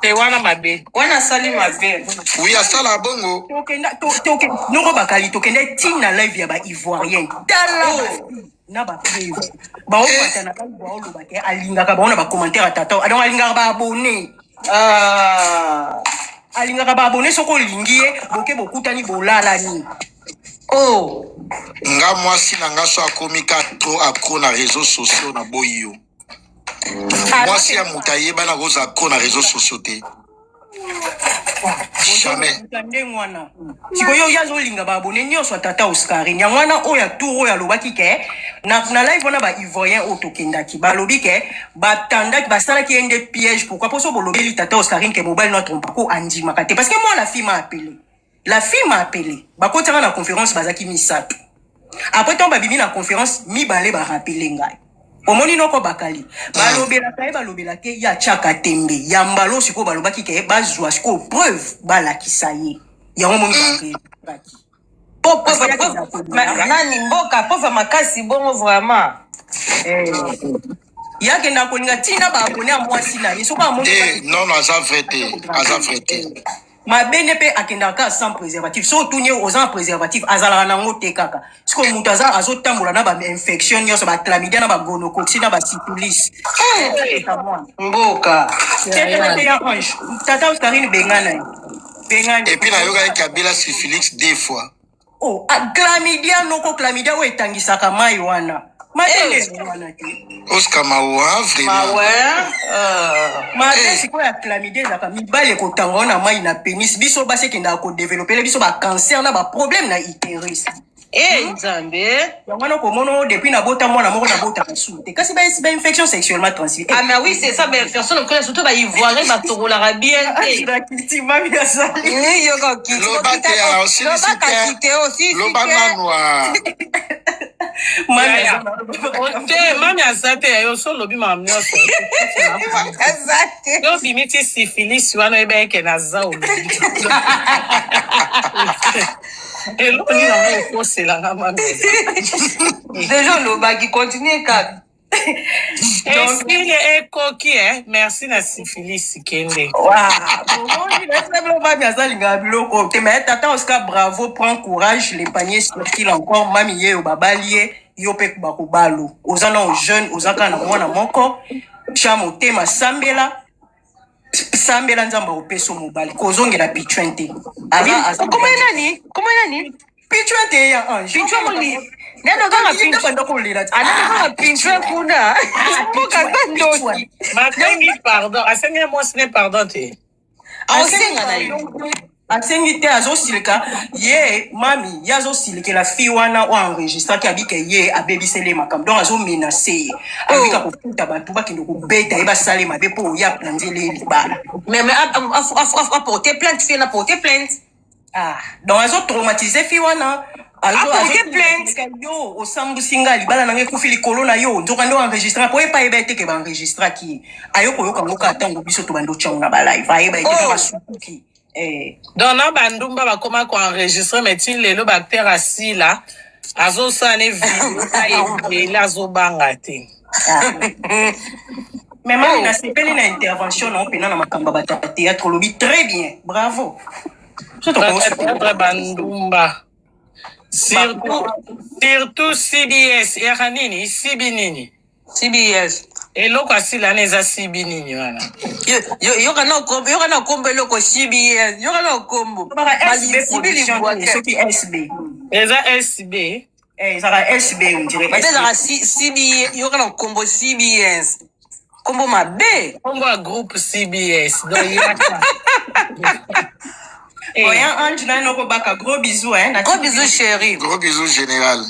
te wana mabe wana sali mabe oui asala bongo toke noko bakali tokende tina live ya ba ivoirien dala na ba preuve ba opata na live ba oloba ke alingaka ba ona ba commentaire Tata donc alingaka ba abonné alingaka ba abonné soko lingie boke bokutani bolala ni nga mwasi na nga so akomi ka trop accro na réseaux sociaux na boyo mwasi ya muta yeba na koza accro na réseaux sociaux te Jamais. nde mwana sikoyo yo azolinga baabone nyonso ya tata oscarine ya mwana oyo ya tour oyo alobaki ke na live wana baivoyen oyo tokendaki balobi ke batandaki basalaki ye nde piège pourquoi mpo so bolobeli tata oscarine ke mobali no atrompako andimaka te parce que moi la fille m'a appelé bakotiaka na conférence bazaki misato après ntango babimi na conférence mibale barapele ngai omoni noko bakali balobelaka ye balobelaka ye atiaka tembe ya mbalo sikoyo balobaki ke bazwa sikoyo preuve balakisa ye yango moni bareaki nani mboka pova makasi bongo vraiment yakenda kolinga ntina baabone ya mwasi na ye soko amoni Non, aza vrai te. mabende mpe akendaka sans préservatif so otuni oza na préservatif azalaka nango te kaka sikoyo moto azotambola na bainfection nyonso baclamidia na bagonocoxi na basyphilis mboka ya ange tata oscarine bengana ye bengani Et puis nayokaki kabila syphilis 2 fois. oh clamidia noko clamidia oyo etangisaka mai wana mabende wana te Oscar Mawa, vraiment. mate sikoyo ya clamidia ezalaka mibale kotanga wana mai na pénis biso basi ekendaka kodevelopele biso bacancer na baproblème na uterus nzambe yango wana komona depuis nabota mwana moko nabotaka su te kasi bainfection sexuellement transmis ah mais oui c'est ça mais personne ne connaît surtout baivoirien batongolaka bien te mami azali Loba te ya aussi Loba nanwa. mami aza te yo so olobi mama nyonso yo bimi ti syphilis wana oyeba eke naza olobi eloni nango ekoselanga mami déjà olobaki continue kaka esile ekoki merci na syphilis kende mami azalingaka biloko te mais tata oscar bravo prend courage le panier sortil encore mami ye oyo babali ye yo mpe bakobalo oza na jeune oza kaka na mwana moko tya motema sambela nzambe akopesa mobali kozongela pichwin te komoi nani pichwin te ya ange kaka pinchwe kuna mboka tandoki matengi pardon asengi mwasine pardon te aosenga na ye asengi te azosilika ye mami ye azosilikela fi wana oyo enregistraki abike ye abebisele makambo donc azomenase ye abika kofuta bato bakende kobeta ye basale mabe mpo oya na nzela ye libala mais aporte plainte fie na porte plainte donc azotraumatize fi wana aporte plainte yo osambusi nga libala nanga ekufi likolo na yo nzoka nde oenregistra po yepa yeba eteke baenregistraki ye ayokoyoka ngo kaka ntango biso to bando tyango na balive ayeba eteke basukuki donc na bandumba bakoma koenregistre mais ti lelo bacteur asila azosala ne video ayebele azobanga te mais mami nasepeli na intervention na opena na makambo ya bateatre olobi très bien bravo teatre bandumba surtout CBS yaka nini sibi nini CBS eloko asila na eza sibi nini wana yoka na kombo eloko CBS yoka na kombo soki sb eza SB ezaka sb ondire ezaka CBS yoka na kombo CBS kombo mabe kombo ya groupe CBS donc yaka Oya Ange na ko baka gros bisous gros bisous chérie Gros bisous général.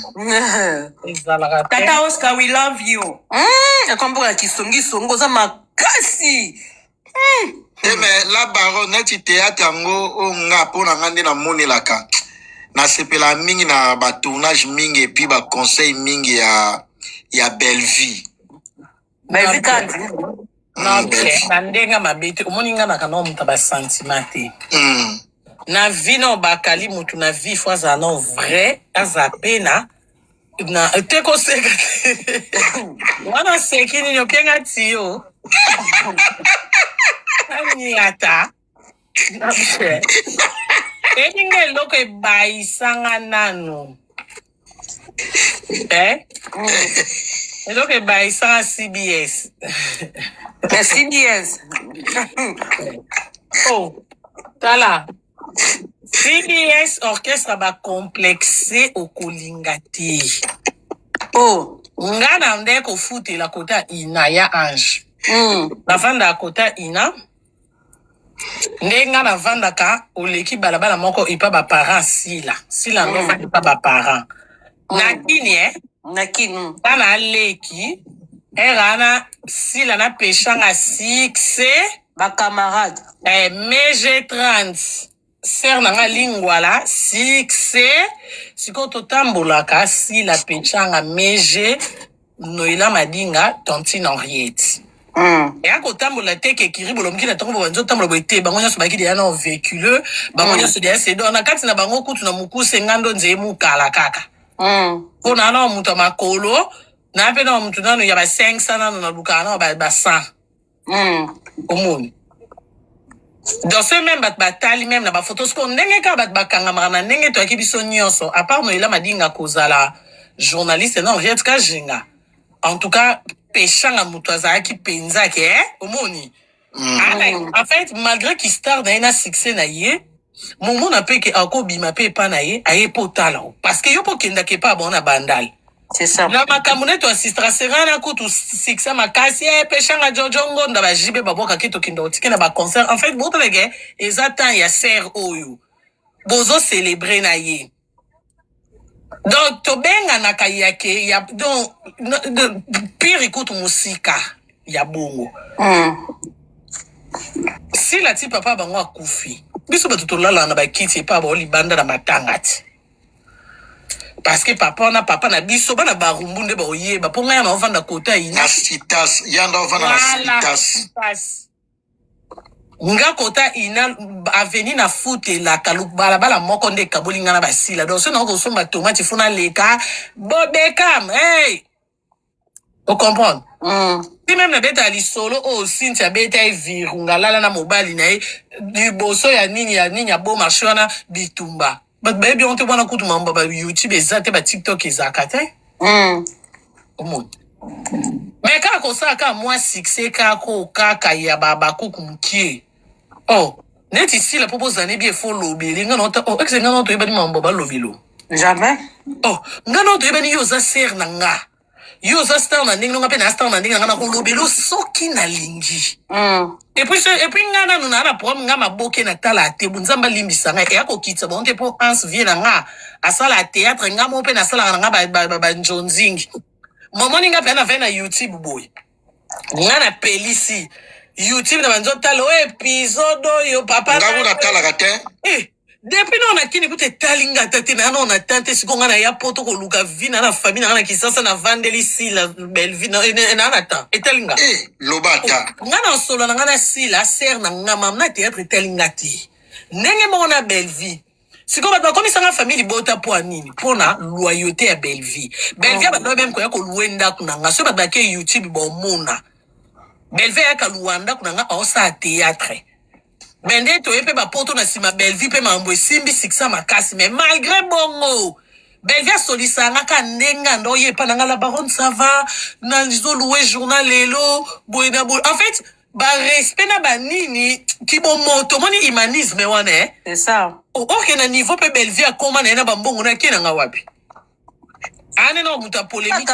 Tata Oscar we love you. Kombo ya kisongi songo za makasi. Mais la baronne neti théâtre yango o nga pona ngande na monelaka. Na sepela mingi na ba tournage mingi et puis ba conseil mingi ya belle vie. Belle vie kandi. Na ndenga mabete omoni nga na kana omuta ba sentiment te. Na vie na bakali mutu na vie fo aza non vrai aza pena na te koseka wana seki nini okenga tiyo ani ata elinga eloko ebayisanga nano eloko ebayisanga CBS CBS oh tala CBS orchestre ba complexe okolinga te. Oh, nga na nde ko futela kota ina ya Ange. Na fanda kota ina. Nenga na vandaka oleki balabala moko ipa ba parents sila ndo vandi pa ba parents nakini nakini kana leki erana sila na peshanga 6 ba camarade meje 30 ser nanga lingwala 6 siko totambolaka sila peshanga meje noila madinga tontine Henriette ya kotambola te ke kiri bolomki na tango banzo tambola boite bango nyoso baki deya na véhicule bango nyoso deya sedo na kati na bango kutu na mukuse ngando nze mukala kaka pona na mutu makolo na pe na mutu nano ya ba 500 nano na luka na ba 100 omoni dans ce même batali même na ba photos ko ndenge ka bakanga marana ndenge to akibiso nyonso à part no ila madinga kozala journaliste non rien ka jinga en tout cas peshanga mutu azalaki penza ke omoni en fait malgré qu'il star na ina succès na ye mongo na pe ke akobima pe pa na ye aye potala parce que yo pokenda ke pa bona bandal c'est ça la makamune to assistra serana kutu succès makasi peshanga jojongo nda ba jibe baboka kito kindo tikena ba concert en fait boto lege ezatan ya ser oyo bozo célébrer na ye. Donc, tobenga na kayake ya donc pire écoute musika ya bongo. Si la ti papa bango akufi. Biso batu tolala na ba kiti pa ba libanda na matangati. Parce que papa na biso bana ba rumbunde ba oyeba ponga ya mavanda kota ina. Na sitas yanda ovanda na sitas. Nga kota ina aveni na fute la kaluk balabala moko nde kaboli nga na basila donc so na ko somba tomate funa leka bobekam hey on comprend si même na beta li solo o Cynthia beta virunga lala na mobali na e di boso ya nini ya bo machona bitumba but baby on te wana kutu mamba ba YouTube ezate ba TikTok ezakate omo mais ka ko saka moi succès ka ko kaka ya baba kuku mkie oh net ici la propose d'aller bien faut lobby nga no oh exe nga no to ebani mambo ba lobilo jamais oh nga no to ebani yo za ser na nga yo za star na ndinga nga pe na star na ndinga nga na ko lobilo soki na lingi et puis nga na no na problem nga maboke na tala te bunzamba limbisa nga e akokitsa bonte po ans vie na nga asala théâtre nga mo pe na sala nga ba njonzingi momoni nga pe na ve na YouTube boy nga na pelisi YouTube na banzo talo episode yo papa ngabu na tala kate depuis non nakini kute talinga tete na non na tante sikonga na ya poto ko luka vina na famille na kisasa na vandeli si la belle vie na ta etalinga lobata nga na solo na nga na si la ser na nga mamna théâtre etalinga ti ndenge mo na belle vie siko ba komi sanga famille bota po anini pona loyauté ya belle vie ba do même ko ya ko luenda kuna nga so ba ke YouTube bo mona Bellevie ya kaluanda kuna nga osa théâtre. Bende to epe ba poto na sima Bellevie pe mambo simbi siksa makasi mais malgré bongo Bellevie solisa nga ka nenga ndo ye pa nga la baronne ça va na zo louer journal lelo boina bo en fait ba respect na ba nini ki bon moto moni humanisme wana c'est ça ok na niveau pe Bellevie akoma na ba mbongo na kena nga wapi ane no muta polémique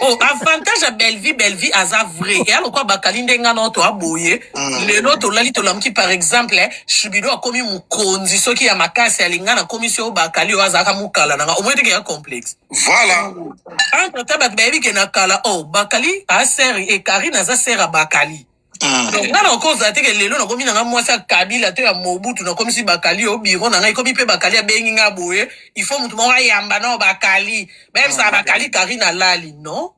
oh avantage à Bellevie aza vrai et alors quoi bakali ndenga no to aboye lelo to lali to lamki par exemple shubido akomi mukonzi soki ya makasi alinga na commission bakali o azaka mukala na au moins que ya complexe voilà entre tabat baby ke na kala oh bakali a seri et Karina za sera bakali donc na cause ate ke lelo na komi na mwasi Kabila to ya Mobutu na komi si bakali o biro na ngai komi pe bakali ya bengi nga boye il faut mutu mo yamba no bakali même ça bakali Karina lali non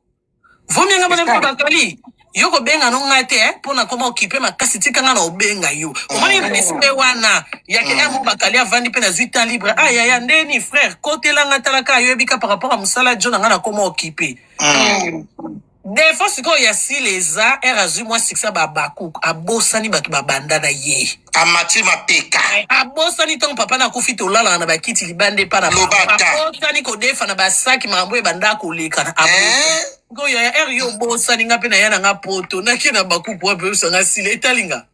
vomi nga bana bakali yoko benga no ngate pona koma occuper makasi tika nga na obenga yo omani respect wana ya ke ya bakali avandi pe na 8 ans libre ya ndeni frère côté la ngata ka yo bika par rapport à musala jona nga na koma occuper des fois siko ya si les a erazu moi siksa babaku abosani batu babanda na ye amati mapeka abosani ton papa na kufi to lala na bakiti libande pa na abosani ko defa na basaki mambo e banda ko leka na go ya yo bosani ngape na yana nga poto na kina baku kwa pe usanga sile talinga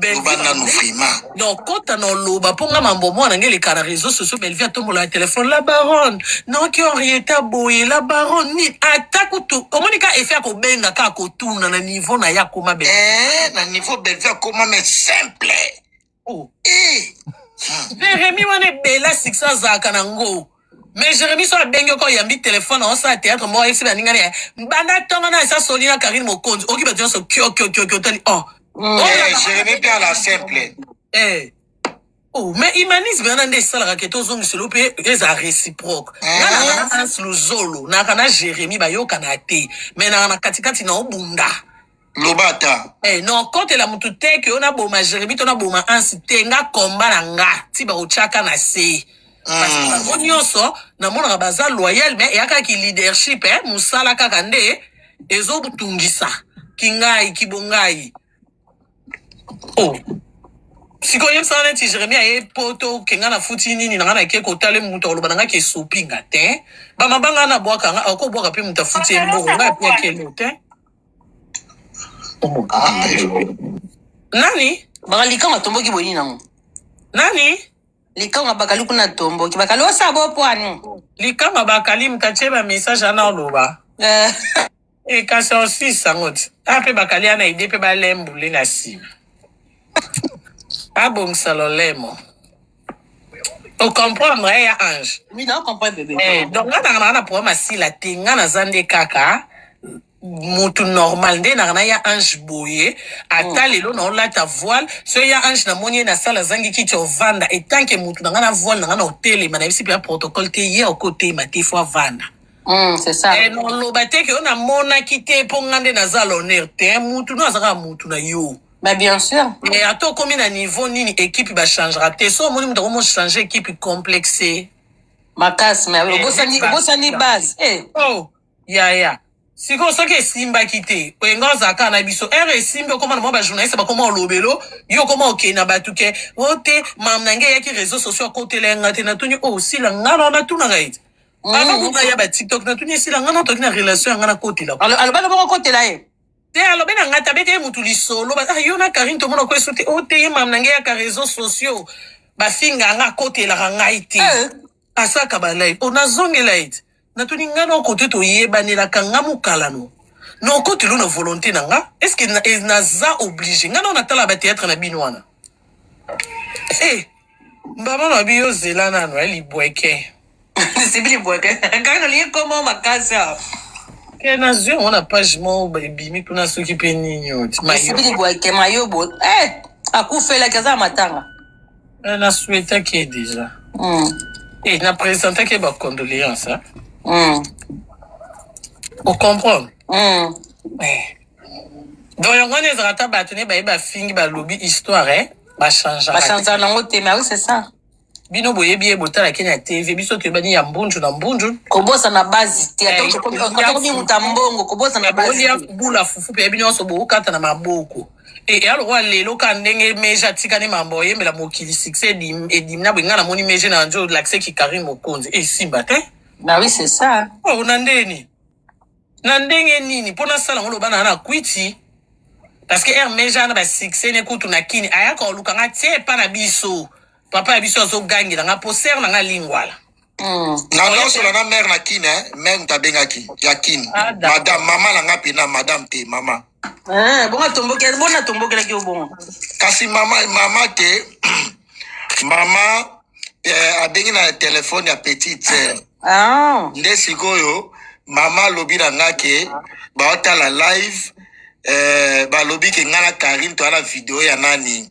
loba nanu vraiment. Donc, quand on a l'oba, pour nga mambo mo na ngeli kana réseaux sociaux, Belvi a tombé le téléphone, la baronne. Non, qui orienté boye, la baronne, ni attaque ou tout. Comment ni ka effet ko benga ka ko tout na niveau na ya koma Belvi. Na niveau Belvi comment mais simple. Oh. Jérémy wane bela 600 zaka nango. Mais Jérémy so benga ko yambi téléphone on sa théâtre mo ex baninga ne. Banda tonga na sa solina Karine Mokonzi. Oki ba tion so kyo tali. Oh. Jérémy bien la simple. Oh, mais Imanis bien des salles raquetos zong selo pe les a réciproque. Na ans lo zolo, na kana Jérémy ba yo kana te. Mais na katikati na obunda. Lobata. Non, quand la mutute que on a boma Jérémy, on a boma ans tenga komba na nga, ti ba ochaka na se. Parce que on nyonso na mona baza loyal mais yaka ki leadership musala kaka nde ezo butungisa. Kingai kibongai. Oh. Siko yem sana ti Jérémy aye poto kenga na futi nini na ke ko tale muto lo bananga ke sopinga te ba mabanga na bwaka nga ko bwaka pe muta futi mbo nga pe ke lote nani bakalika matomboki boni nango nani likanga bakali kuna tomboki bakali osabo pwani likanga bakali mtache ba message ana loba kasi aussi sangot ape bakali ana ide pe ba lembule na si Ah bon, salolemo. On comprend, ya ange. Oui, non, on comprend, bébé. Donc, on a pour ma si la tinga na zande kaka. Mutu normal nde na ya ange boye. Ata lelo na la ta voile. So ya ange na monye na sala zangi ki to vanda. Et tant que mutu na voile na hôtel, ma na bisi pia protocole te ye au côté ma te fois vanda. C'est ça. Et non lo bate que on a mona kite po ngande na zaloner te mutu na zaka mutu na yo. Mais bien sûr. Et à toi, combien de niveau ni équipe va changera. T'es sûr, moi, nous devons changer équipe complexée. Ma casse, mais bossani base. Oh, ya. Si vous savez que Simba quitté, Wenga Zaka na biso, Simba comment moi ba journaliste ba comment lobelo, yo comment ok na batuke, ote mam nange ya ki réseaux sociaux côté lenga te na tuni oh si la ngana na tuna right. Avant vous ya ba TikTok na tuni si la ngana to na relation ngana côté là. Alors ba ba côté là alors ben nga tabete mutu lisolo ba yo na Karine to mona ko sote o te mam nange ya ka réseaux sociaux ba finga nga côté la ngaiti asaka ba live ona zonge light na tuni nga no côté to yebanela kanga mukala no no côté lo na volonté nanga est-ce que na za obligé nga no na tala ba théâtre na binwana mbaba na biyo zelana no ali boeke c'est bien boeke quand li comment ma casa na zwe on a page mo bimi kuna soki pe ninyo mayo boeke mayo bo akufela kaza matanga na souhaita que déjà na présenté que ba condoléances on comprend donc on est rata batene ba fingi ba lobby histoire ba changer nango te mais oui c'est ça bino boye biye botala Kenya TV biso to bani ya mbunju na mbunju kobosa na base te atoko ni mutambongo kobosa na base ya bula fufu pe bino so bo kata na maboko alors wa lelo ka ndenge meja tika ni mambo yembela mokili succès edimna bwenga na moni meje na njo l'accès ki Karine Mokonzi Simba te bah oui c'est ça oh na ndenge nini pona sala ngolo bana na kwiti parce que meja na ba succès ne kutu na kini aya ko lukanga tie pa na biso papa biso zo gangi na poser na lingwala na loso la mère na kine mère tabengaki ya kine madame mama na ngapi na madame te mama bona tomboke la ki bon kasi mama te mama abengi na téléphone ya petite sœur nde sikoyo mama lobi na ngake ba otala live ba lobi ke ngana Karine to ala video ya nani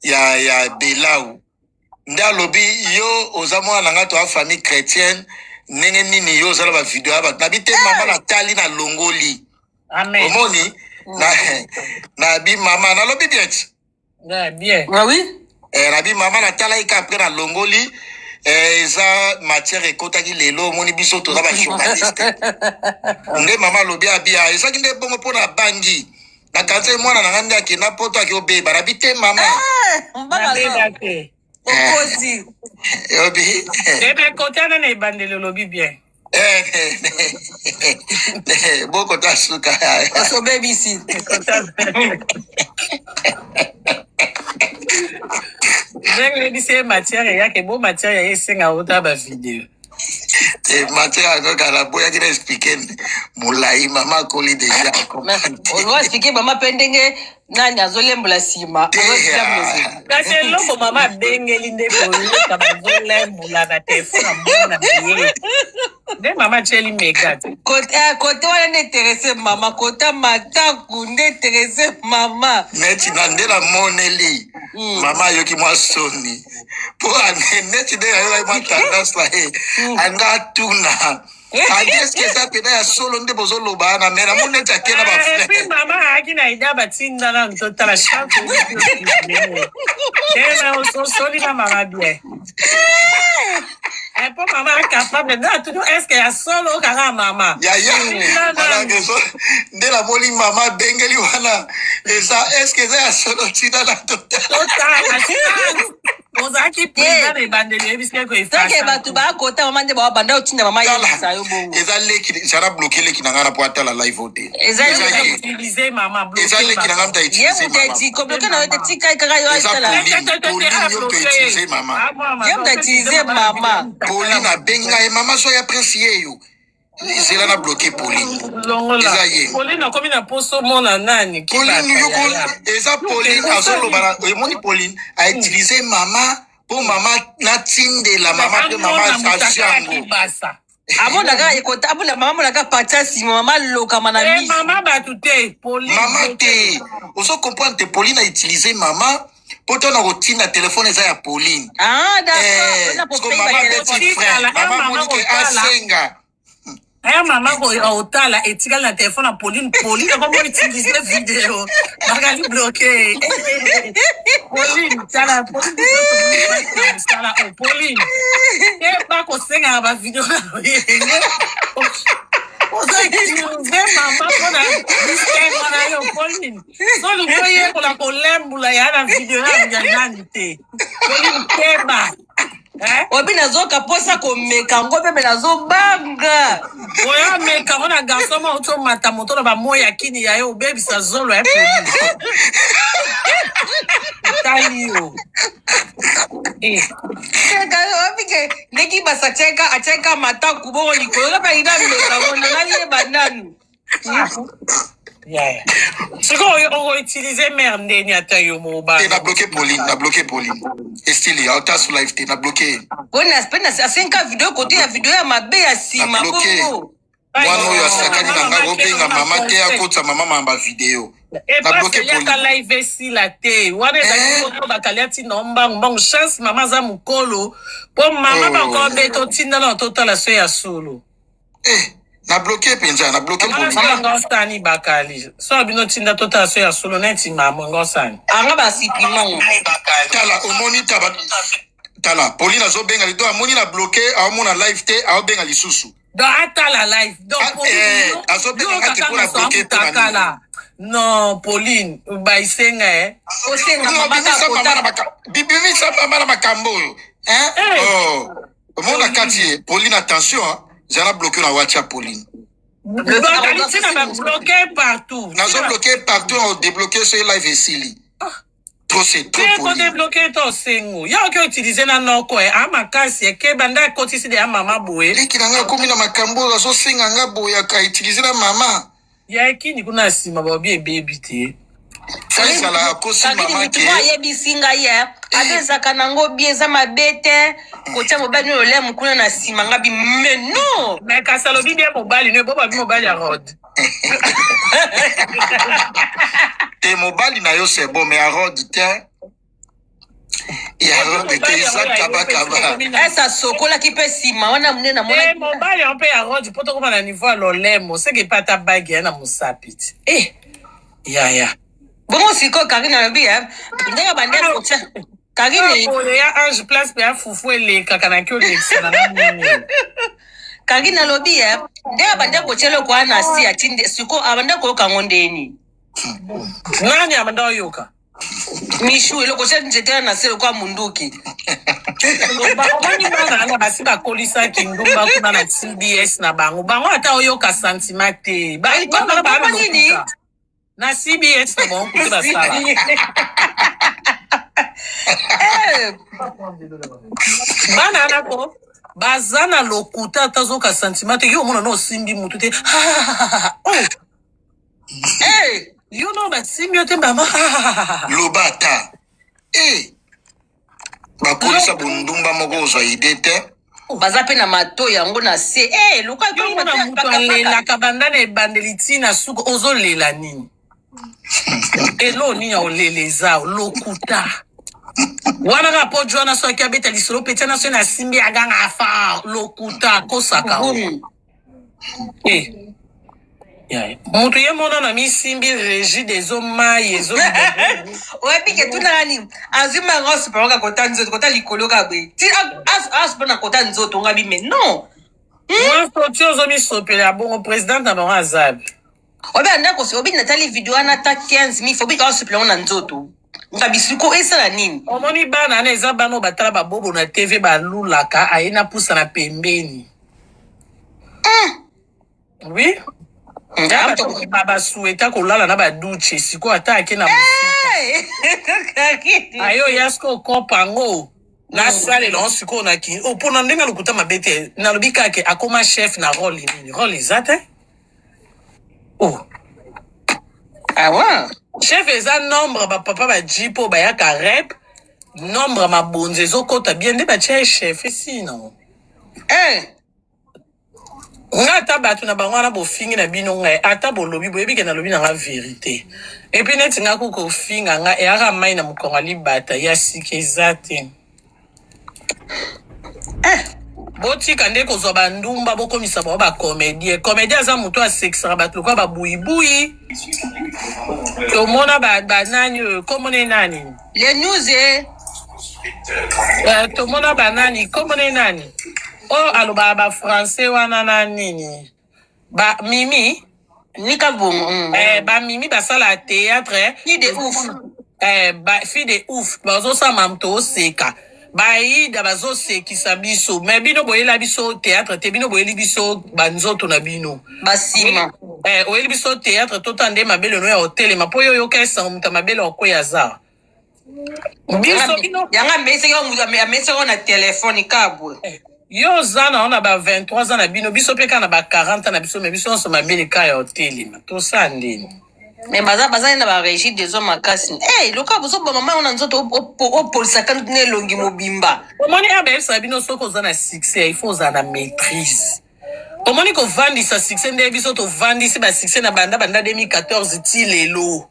ya Belau nda lobi yo ozamwa na ngato a famille chrétienne nenge nini yo zala ba video ba nabite mama na tali na longoli amen omoni na bi mama na lobi bien oui na bi mama na tala ika après na longoli eza matière ekotaki lelo omoni biso toza ba journaliste nde mama lobi abia eza kinde bongo pona bangi na kanse mwana na ngandi akina poto akobeba na bite mama okozi yobi ebe kotana na ibandelo lobi bien boko ta suka so baby si c'est matière yake bon matière ya esenga ota ba vidéo. Matière donc à la boya qui expliquer moulaï maman koli déjà. On va expliquer maman pendenge nani azolembola sima. Kasi loko mama bengeli nde ko bazolembola na telefone mbona biye. Ne mama cheli mega. Côté wana n'intéressé maman, côté mataku n'intéressé maman. Neti nandela moneli. Mama yoki mwa soni. Pour neti de ayo mwa tendance la he. Anga tuna. Est-ce que ça peut être solo nde bozolo bana mera mon neti akena ba frère. Puis mama akina ida batinda na mtoto la chance. Tena osoli na mama bien. Et pour maman capable de tout est-ce qu'il y a solo kara maman. Ya ala que so de la moli mama bengeli wana. Esa est-ce que ça solo tina na total. Ozaki pisa de bandeli biske ko ifasa. Take batu ba kota maman de ba banda utinda maman yesa yo bongo. Eza leki sara bloquer leki na ngana pour atala live voter. Eza utiliser maman bloquer. Eza leki na ngana ta Ye utiliser mute ti ko bloquer na yote tika kaka yo atala. Pauline yo peut utiliser maman. Ye mute utiliser maman. Pauline a benga et maman so ya princier yo. C'est là na bloquer Pauline. Longola. Pauline comme na poso mona nani. Pauline yo ko eza Pauline a solo bara e moni Pauline a utiliser maman pour maman na tinde la maman de maman a chango. Abona ka ekota abona maman ka patasi maman loka manami. Maman ba tuté Pauline. Maman te. Oso comprendre te Pauline a utiliser maman pour ton routine na téléphone eza ya Pauline. Ah d'accord. Parce que maman petit frère, maman Monique asenga. Maman ko otala etikala na téléphone na Pauline comment utiliser vidéo. Magali bloqué. Pauline tala Pauline. Et pas ko senga ba vidéo. Oza utiliser maman pour la disque na yo Pauline. So le voyer pour la kolembula ya na vidéo ya nani te. Pauline keba. Obi nazoka posa komeka ngobe be nazobanga. Oya meka ona garçon ma auto mata moto na ba moya kini ya yo baby sa zolo e Pauline. Talio. Cheka obi ke neki basa cheka mata kubo likolo ba ida meka ona nani bananu. Yeah. C'est quoi on utiliser merde ni ata yo moba. Na bloqué Pauline. Estili auta sur live te na bloqué. Bona spena sa 5 vidéo côté ya vidéo ya mabe ya sima bongo. Mwana oyo asakani na ngabo benga mama te akotsa mama mamba vidéo. Na bloqué Pauline. Na live si la te. Wana za ba kaliati nomba mbongo chance mama za mukolo. Po mama ba ko beto tinda na total so ya solo. Na bloqué penza na bloqué Pauline. Mama ngostani bakali. So abino tinda total so ya solo neti mama ngostani. Anga ba suppriment. Tala omoni tala Pauline azo benga lido amoni na bloqué amona live te a benga lisusu. Do ata la live. Do Pauline. Azo benga te pour la bloquer takala. Non, Pauline, ba isenga Osenga mama ka bibi sa mama na makambo. Mona kati Pauline attention. J'ai bloqué la WhatsApp Pauline. Bloqué partout. Nous avons bloqué partout, on a débloqué ce live ici. Trop c'est trop Pauline. Débloqué ton single. Ya qui utiliser na noko ama kasi ke banda koti si de mama boye. Leki nanga komi na makambo la so singa nga boya ka utiliser na mama. Ya ki ni kuna sima baby baby te. Ça la kosi mama ke. Ye bisinga ye. Abeza kanango bieza mabete. Kocha mobali no le mukuna na sima ngabi mais non. Mais kasalo bi bien mobali ne boba bi mobali a rod. Te mobali na yo c'est bon mais a rod te. Ya rod te isa kaba. Esa sokola ki pe sima wana munena mona. Mobali on peut a rod poto ko na niveau a lolemo, c'est que pas ta bague na musapit. Ya. Bongo siko Karine lobi ndenge bande kocha. Karine ya ange place pe fufu ele kakana kyo lexana nini. Karine lobi ndenge bande kocha lo kwa na si atinde siko abande ko kangondeni. Nani abanda yoka? Mishu ele kocha njetela na selo kwa munduki. Mani mwana basi ba kolisa kindumba kuna na CBS na bango. Bango ata oyoka santimate. Ba nini? Na CBS na bango kutu basala. bana nako baza na lokuta tazoka sentiment te yo mona no simbi mutu te yo no basimbi yo te mama lobata bakolisa bondumba moko ozwa ide te baza pe na mato yango na se luka yo mona mutu alelaka banda na ebandeli ntina suka ozolela nini elo nini aoleleza lokuta wana ka po jwana so ki abeta lisolo pete na so na simbi aganga afa lokuta kosaka mutu ye mona na misimbi régie des hommes mai ezo oyebike tuna nini azima ngo superoka kota nzoto kota likolo ka bwe ti asupona kota nzoto nga bime non mwa ti ozomisopela bongo président na bango azabi obe andako se obi natali video wana ta 15,000 fobi ka supela na nzoto nga bisuko esala nini omoni bana ana eza bana batala babobo na tv balulaka aye na pusa na pembeni oui basueta kolala na baduche siko ata ake na ayo yasko kopango nasalela on siko na kini opona ndenge lokuta mabe te nalobi kake akoma chef na role nini role eza te awa chef eza nombre bapapa bajipo bayaka rep nombre mabonzi ezokota bien nde batia chef esino nga ata bato na bango wana bofingi na bino ngai ata bolobi boyebike nalobi na nga verité epuis neti nga kuka ofinga nga eyaka mai na mokongo alibata ya sika eza te botika nde kozwa bandumba bokomisa bango bacomédie comédie aza moto asekisaka bato lokola babuyibuyi tomona banani oyo komone nani le news tomona banani komone nani oyo alobaka bafrançais wana na nini bamimi nika bongo bamimi basala théâtre fille de ouf fille de ouf bazosala moto oseka baida bazosekisa biso me bino boyela biso théâtre te bino boyeli biso banzoto na bino basima oyeli biso théâtre tota nde mabele no ya otelema mpo yo oyoka esango moto mabele okoya aza biso bino yanga meseko na telefone kabwe yo oza na ona ba 23 ans na bino biso mpe kaka na ba 40 na biso me biso nyonso mabele ka ya otelema tosala ndeni me baza na barégie des hommes makasi loka bozoboma mai ona nzoto opolisaka na elongi mobimba omoni abayebisaka bino soki oza na succès il faut ozala na maîtrise omoni kovandisa succès nde biso tovandisi basuccès na banda 2014 ti lelo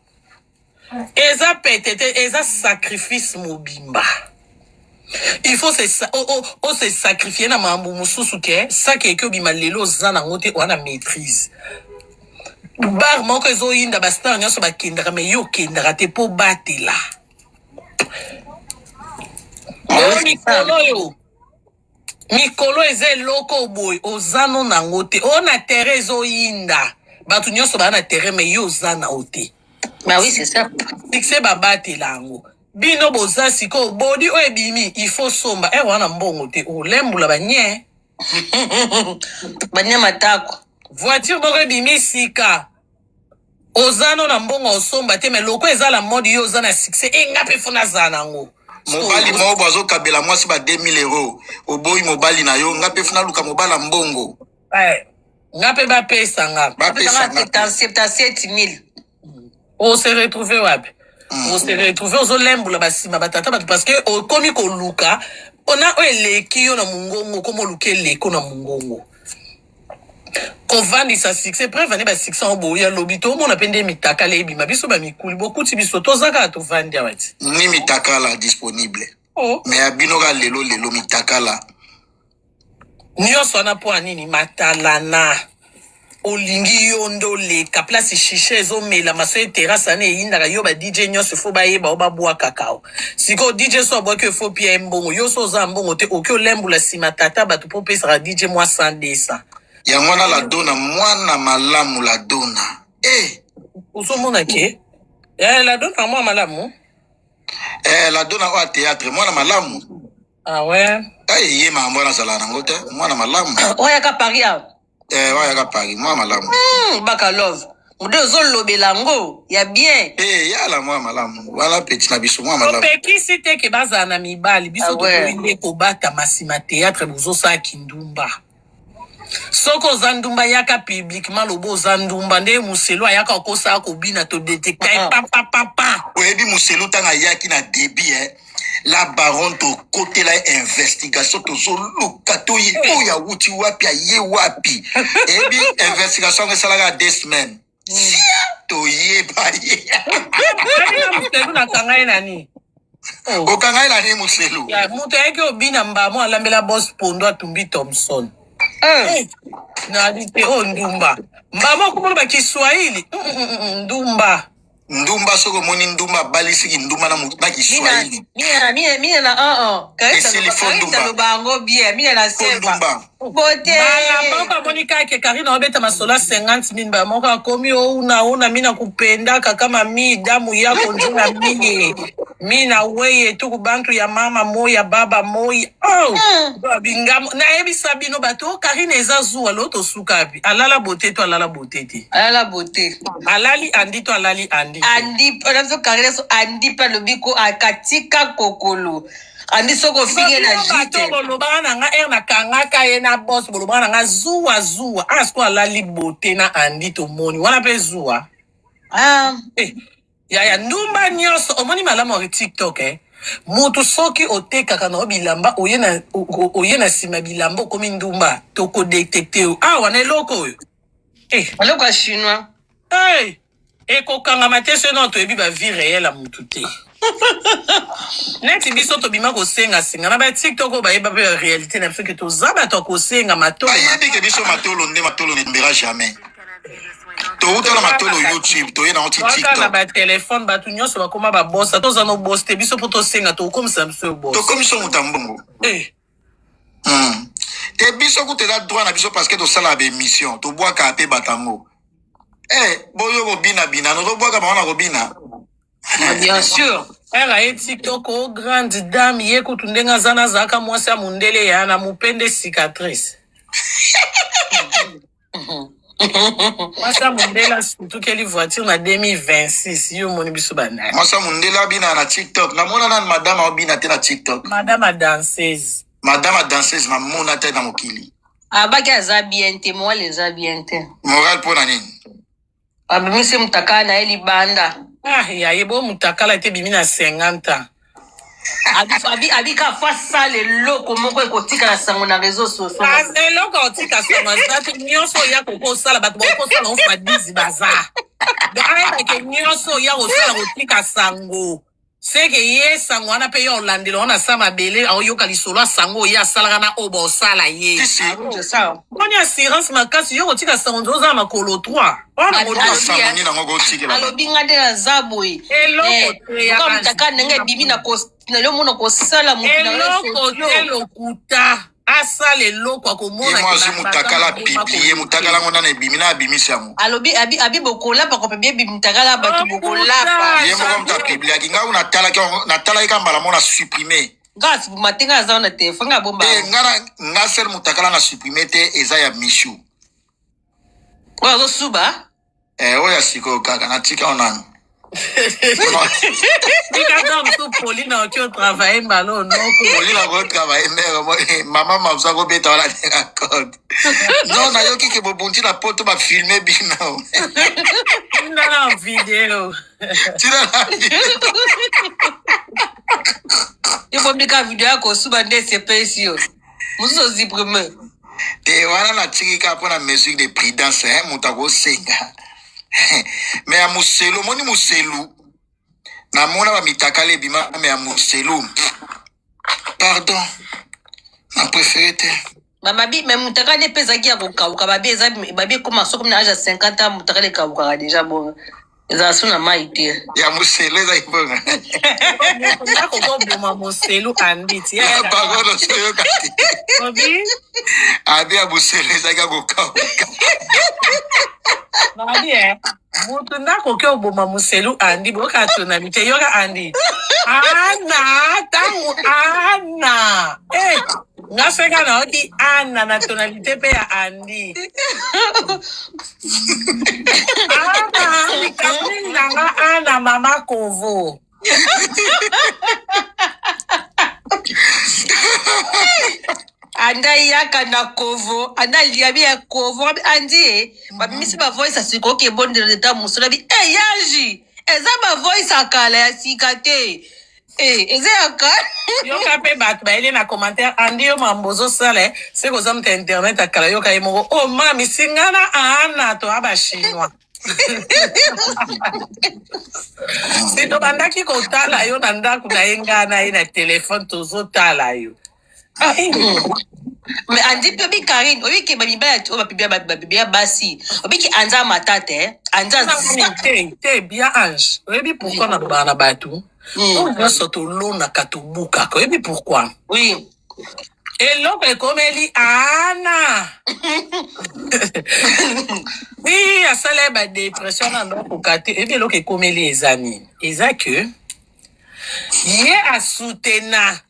eza pete te eza sacrifice mobimba il faut se sacrifier na mambo mosusu ke saki eke obima lelo oza nango te wana maîtrise bar moko ezoyinda bastar nyonso bakendaka me yo okendaka te mpo batela mikolo oyo mikolo eza eloko boye oza no nango te oyo na terrain ezoyinda bato nyonso baa na terrain me yo oza nao te fikse babatela yango bino boza sikoyo bodi oyo ebimi ifo somba wana mbongo te olembula banye banye matako voiture moko ebimi sika oza no na mbongo osomba te me loko ezala modi yo oza na succès nga mpe fona azala nango mobali moko bo azokabela mwasi ba 2000 euros oboyi mobali na yo nga mpe funa luka mobala mbongo nga mpe bapesa nga 77,000 ose retrouve wapi ose retrouve ozolembula basima batata bato parce que okomi koluka ona oyo eleki yo na mongongo koma oluka eleki na mongongo kovandisa succès preuve ane basuccès oyo boya lobi tomona mpe nde mitakala ebima biso bamikuli bokuti biso tozaka tovandi awa ti ni mitakala disponible me ya bino ka lelo mitakala nyonso wana mpo anini matalana olingi yo nde oleka place shishe ezomela maso eterase ane eyindaka yo badj nyonso fo bayeba o babwa kakao sikoyo dj so abwaki efo pia mbongo yo so oza mbongo te oki olembula nsima tata bato mpo opesaka dj mwa 100 yango wana ladona mwana malamu ladona ozomona ke ladona mwa malamu ladona oyo théâtre mwana malamu awe ye mambo wana azala nango te mwana malamu oyaka paris wayaka Paris mwana malamu baka love Mude ozolobelango ya bien. yala mwa malamu wala petit na biso mwa malamu topekisi te ke bazala na mibali biso Ah ouais. tokoyinde kobata masima théâtre bozosaki ndumba soko oza ndumba yaka publiquement lobo oza ndumba nde muselo ayaka okosala kobina todetecta epapapapa oyebi muselu ntango ayaki na débit la baron tokotela investigation tozoluka toyi oyo awuti wapi aye wapi eyebi investigation yango esalaka 2 semaines toyeba ye muselu nakanga ye nani okanga ye nani muselu ya moto ayaki obina mbamo alambela bos pondo atumbi Thompson nadi te o ndumba mbamo akomona bakiswahili ndumba ndumba soko omoni ndumba abalisiki ndumba na kiswahili Mine na Esili fo ndumba. lobango bien. Mine na Fo seba. ndumba Bote. moko amoni kake Karina obeta masolo 50,000 bamoko akomi ouna mina kupendaka kama mi damu yako njuna mie mina weye tuku bantu ya mama moya baba moya babingamo nayebisa bino bato Karina eza zuwa lo tosukapi alala bote to alala bote te Alala bote. alali andi to alali andi Andi panazo karela so andi pa lobiko akatika kokolo. Andi soko finge na jite. bolobaka na nga ere nakangaka ye na bos bolobaka na nga zuwa asko alali bote na andi tomoni wana mpe zuwa yaya ndumba nyonso omoni malamu ya TikTok mutu soki otekaka na bilamba oye na nsima bilamba okomi ndumba tokodetecte yo awa na eloko oyo Aloko ya chinois. ekokangama te soki na toyebi bavi réel ya mutu te neti biso tobima kosenga na batiktok oyo bayeba mpe réalité na feke toza bato ya kosenga matolo bayebi ke biso matolo nde matolo ne tombera jamais toutala matolo YouTube toye na oti waka na TikTok batelefone bato nyonso bakoma babosa toza no bosi te biso mpo tosenga tokomisa biso yo bosi tokomiso muta mbongo te biso kuta eza droit na biso parce que tosala baémission tobwaka mpe batango boyo kobina no tobwaka bango na kobina Bien sûr. era ye tiktok o grande dame ye kutu ndenge aza nazalaka mwasi ya mundele ya na mupende cicatrice mwasi ya mundele asutukeli voiture na 2026 yo moni biso banaye mwasa mundele abina na TikTok namona nani madame abina te na TikTok madame a danseuse madame a danseuse namona te na mokili Abaki aza bien te, mwale eza bien te. moral mpo na nini Abimisi mutaka na eli banda. yaye bo mutakala te bimi na 50 ans Abika fa sale loko moko ekotika na sango na réseau social. eloko otika sango zate nyonso oya kokosala bato bakosala ofa 10 baza ayebake nyonso oya kosala kotika sango seke ye sango wana mpe ye olandela wana sa mabele aoyoka lisolo ya sango oye asalaka na oyo bosala ye tisi C'est ça. moni assurance makasi yo kotika sango nzo oza na makolo 3 wana sango nini yango kotikela Alobi nga nde naza boye. eloko te ya Kwa mutaka ndenge bimi na yo mona kosala mutu na eloko te lokuta asala eloko akomona ye mwasi mutakala piblie mutakala ngo nana ebimi na abimisi yango alobi abi bokolapa kope bie mutakala bato bokolapa. ye moko muta pibliaki ngai ngo natalaki ka mbala mo na supprime Ngasi matenga aza na telefone nga bomba. nga sel mutakala na supprime te eza ya mishu Oyo azosuba. oyo ya sikoyo kaka natika o nani Ika donc Pauline oki o travailler malo noko. olina kotravaye mere mama mabusa kobeta wana te na code non nayoki ke bobunti na poto bafilme bino Ina na video. tina na Ibomika video yako suba nde sepesi yo. Muso ziprime. te wana natikika mpo na mesure de prudence moto akosenga me ya muselu omoni muselu namona bamitakala ebima me ya muselu pardon na préféré te Mamabi mais mutaka ne pesa ki ya kokauka babi koma soko na âge ya 50 ans mutaka le kauka déjà bon. Eza suna mai te. ya muselu eza ibonga Ndako ko boma moselu anditi. Ya bagono soyoka te Obi. abi ya muselu ezalaki kokauka Babi mutu ndako ke oboma moselu andi boka tona mite yoka andi. Ana tangu ana. Ngaseka na oti Anna na tonalité pe ya Andy. Anna, likamini nanga Anna mama Kovo. Anda yaka na Kovo, anda liabi ya Kovo, andi babimisi ba voice asiko ke bonde de musula bi yaji. Eza ba voice akala ya sikate. Eza yaka. Yoka pe bat ba ele na commentaire Andy yo mambozo sale, c'est ko zamta internet akala yoka emoko. Oh mami singana Anna to aba chinois. C'est to bandaki ko tala yo na ndaku na yenga na ina téléphone tozo tala yo. Mais andi pe bi Karine, obi ke babibaya to babibaya basi. Obi ki anza matate, anza Te bien ange. Oyebi pourquoi na bana batu? On va soto lona katubuka. Oyebi pourquoi? Oui. Eloko ekomeli Anna. Oui, asala ba dépression na ndoko kate. Ebi eloko ekomeli ezani. Eza que ye asutena.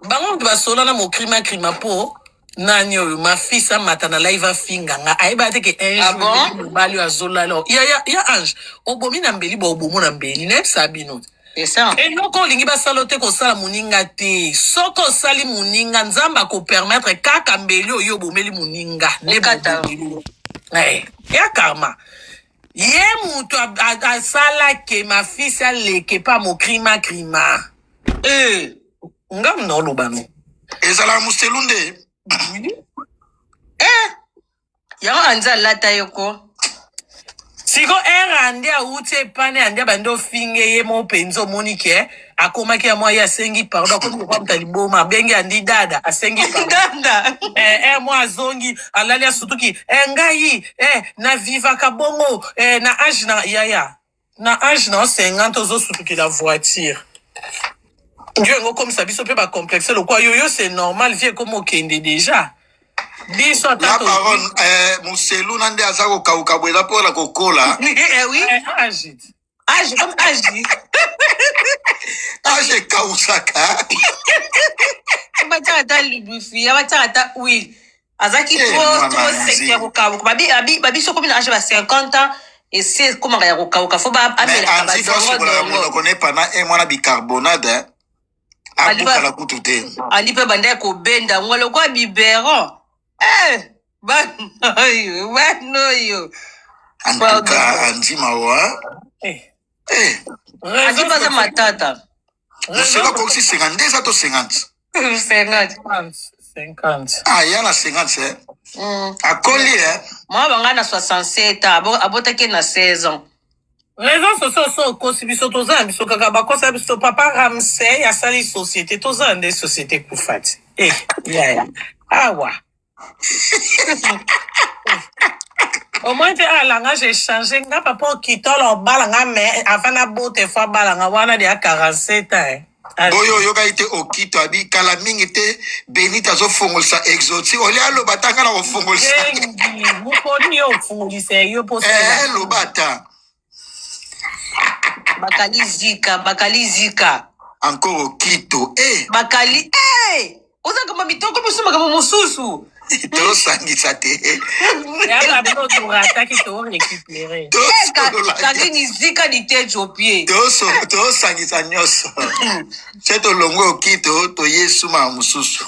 Bango basola na mokrima krima po nani oyo mafisa matana live finga nga aiba te ke bon? bali azola lo ya ange obomi na mbeli bo obomo na mbeli ne sabino. C'est ça. Et loko lingi basalo te ko sala muninga te soko sali muninga nzamba ko permettre kaka mbeli oyo bomeli muninga ne Kata. ya karma ye mutu asala ke mafisa leke pa mokrima krima ngam no lobano ezala muselunde Yango anza lata yoko. siko era ande auti pane ande bando finge ye mo penzo monike akomaki ya mwa ya sengi pardon ko ko mtaliboma bengi andi dada asengi pardon Dada. mo azongi alali asutuki ngai na viva kabongo na âge na yaya na âge na 50 zo sutuki la voiture. Dieu ngo comme ça biso pe ba complexe le quoi yo c'est normal vie comme okende déjà. Biso la tato. baronne muselu nande aza kokauka bwela mpo na kokola Oui. Agit. Agi, comme agi. age kausaka Batata libufi, batata oui. Azaki mwana trop muzi. secteur kokauka. Babi so comme na âge ba 50 ans et c'est comment ya kokauka faut ba mais amela ba anzi fasokolaka monoko ne pana mwana bicarbonade abukala kutu te andi pe banda ko benda ngolo kwa biberon. Banoyo. en tout cas anzi mawa Andi pas matata. muselu akoki 52 eza to 50 50. ya na 50 akoli Moi banga na 67 abotaki na 16 ans. Réseaux sociaux so kosi biso toza biso kaka bakosa biso papa Ramsey ya sali société toza nde société kufati. Yeah. Awa. Au moins te alanga j'ai changé nga papa kitolo balanga mais avant na bote fois balanga wana de 47 ans. boyo oyoka ite okito abi kala mingi te benite azofungolisa exoti olia aloba tanga na kofungolisa Mukoni yo fungulise yo posa. loba ata Bakali zika. encore okito Bakali oza kama mitoko musuma kama mususu. tosangisa te Ya ba bilo to rataki to récupérer. Kali zika ni tejo pied. tosangisa nyonso se tolongwe okito toye suma mosusu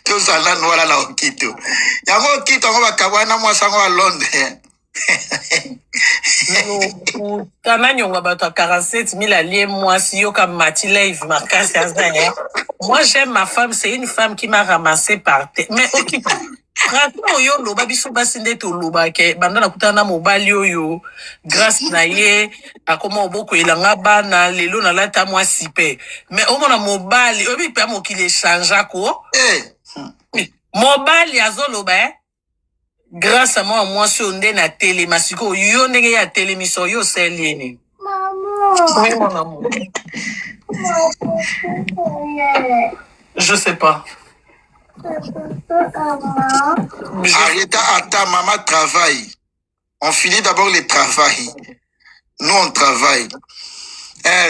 tozala nwala na okito yango okito yango bakabwana mwasi yango wa londres Tana nyonga bato 47 000 alliés moi si yo comme Mati live marquage azaya. Moi j'aime ma femme, c'est une femme qui m'a ramassé par terre. Mais ok. Pratiquement yo loba biso basinde to loba ke banda na kutana mobali yo grâce na ye akoma oboko elanga bana lelo na lata moi sipe. Mais au mona mobali obi pe mo ki le changea ko. Mobali azoloba grâce à moi si on est na télé masiko yo ndenge ya télé miso yo selini. Maman. Oui mon amour. Je sais pas. Arrête, attends, maman travaille. On finit d'abord le travail. Nous, on travaille.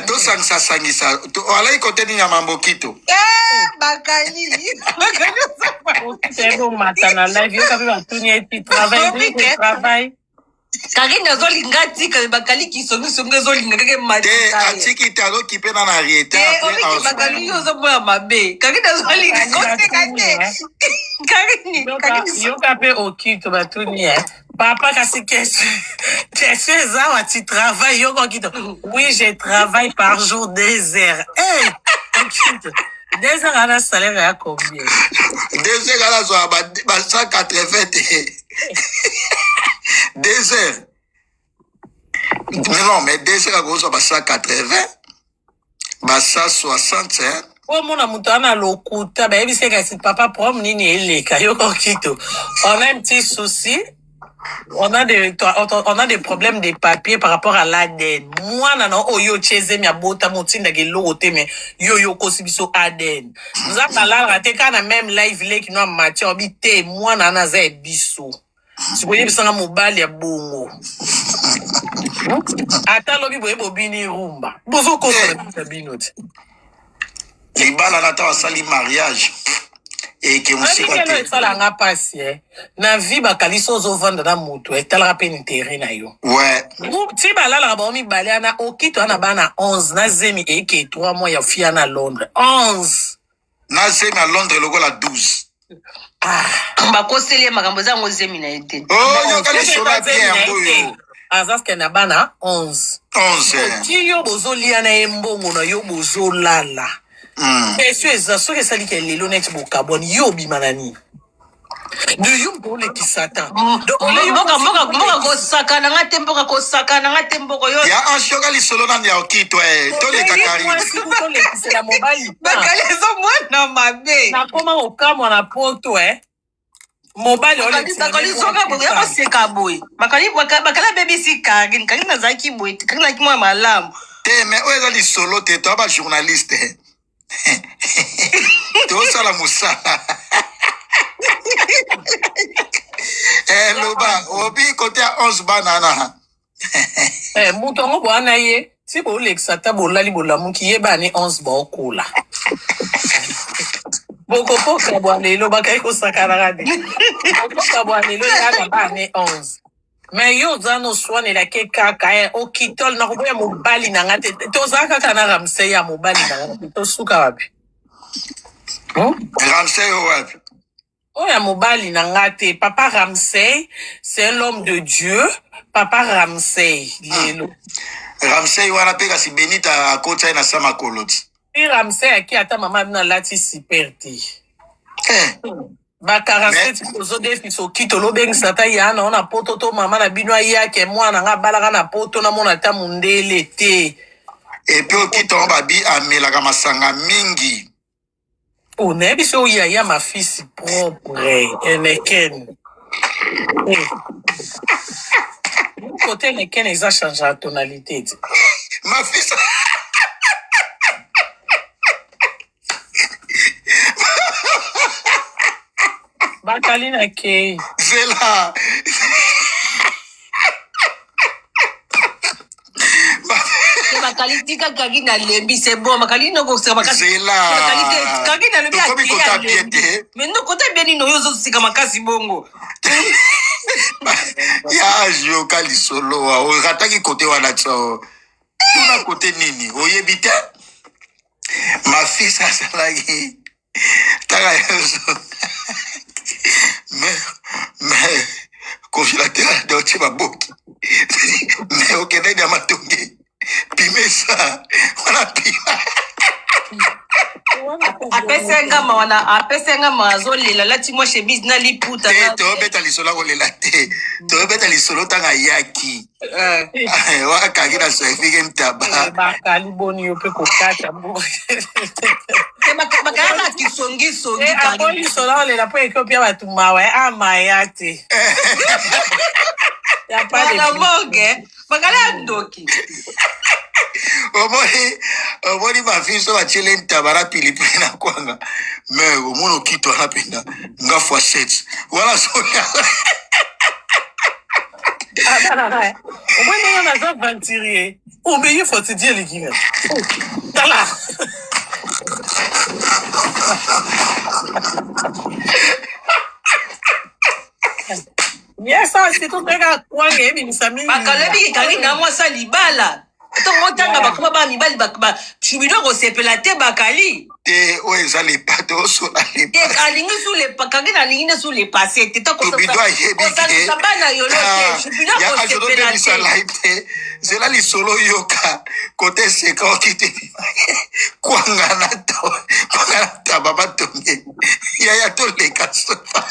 tosangisa alai kote nini ya mambo kito bakali okito mata na live yo kape batuni eti travail kaki nazolinga tika bakali kisongisongi ezolinga kake te atiki te azokipe na riete obiki bakali yo ozoboya mabe kaki nazolinga koteka te yo kape okito batuni papa kasi question eza wati travail yo kokito oui je travaille par jour 2 heures okito 2 heures ana salaire ya combien 2 heures ala zwa ba 180 te 2 heures non mais 2 heures akozwa ba 180 ba 160 omona moto ana lokuta bayebisi kasi papa prom nini eleka yo kokito on a un petit souci. On a des problèmes de papier par rapport à l'ADN. Moi, non, oyo cheze mi abota motinda ke lote mais yo kosibiso ADN. Nous avons parlé quand on même live là qui nous a matière habité moi nana za biso. Si vous voyez bisanga mobile ya bongo. Ata lobi boye bobini rumba. Bozo ko sa binoti. libala nata wasali mariage eke musika te esalanga pasi na vi bakaliso ozovanda na moto etalaka mpe intere na yo ouais ti balalaka bao mibale ana okito ana bana 11 na zemi eke 3 mois ya fia na Londres 11 na zemi à Londres lokola 12 bakoseli ye makambo eza yango zemi na ye te yokalisona bien yango yo azaske na bana 11 ti yo bozolia na ye mbongo na yo bozolala esi eza soki esaliki lelo neti bokabwani yo obima na nini de yo mbolekisa ta mboka kosakana nga te mboka kosakana nga te mboko yo ya anshoka lisolo nani ya okito toleka tolekisela mobali bakali eza mwana mabe nakoma kokamwa na poto mobali olekisaka boye bakali abebisi kari kari nazalaki boye te kari nazalaki mwa malamu te mais oyo eza lisolo te toa bajournaliste tosala mosala loba obi kote ya 11 banana moto yango boana ye ti bolekisa ta bolali bolamuki yebani 11 baokola bokopoka bwa lelo bakai kosakanaka te bokopoka bwa lelo yana bane 11 mais yo oza noswanelake kaka okitole nakoboya mobali na nga te tozala kaka na ramse ya mobali na nga tosuka wapi ramse yo wapi oya mobali na nga te papa Ramsey c'est l'homme de Dieu papa Ramsey lelo Ramsey wana mpe kasi benita akota ye na sa makolo ti i Ramsey aki ata mama bino alati super te ba 47 ozodefisa okito lobengisa ta yana ona poto to mama na bino ayake mwana nga balaka na poto namona ta mundele te epi okito ngo babi amelaka masanga mingi nayebi so oyaya mafisi propre eneken kote eneken eza change ya tonalité te mafisi bakali na kei zela bakali tika kaki na lembi c'est bon bakali nokosika makasi zela kaki na lembi tokomi kota bien te mais nokota bien nino yo ozosika makasi bongo ya yoka lisolo wa orataki kote wana tso tuna kote nini oyebi te mafisi asalaki taka yoso mais congélateur de otie baboki mais okende ya matonge pimesa wana pima apesenga ma azolela lati mwa chemise na liputa te tobeta lisolo akolela te tobeta lisolo ntanga yaki wakaki na soefike ntaba bakali boni yo mpe kokata bakalaka kisongisongi lisolo akolela mpo eki opia bato mawa amaya te na morgue bakala ya ndoki omoni bafiso batiele ntaba na pilipili na kwanga me omoni okito wana mpena nga fois 7 wana soya Au moins, on a besoin d'aventurier. Oh, mais il faut te dire les gars. T'as là. Yes, c'est tout le gars. Quoi, il me s'amuse. bakalobi kali na mwasa libala ntongo otanga bakoma ba mibali chubido kosepela te bakali te oyo eza lepate osola lepate alingi kangi nalingi nde su lepase te Chubido ayebi kosalisa bana yolo te chubido kosepela azolobebisa te live te zela lisolo yoka kote seka okite kwanga na taba batonge yaya toleka sopa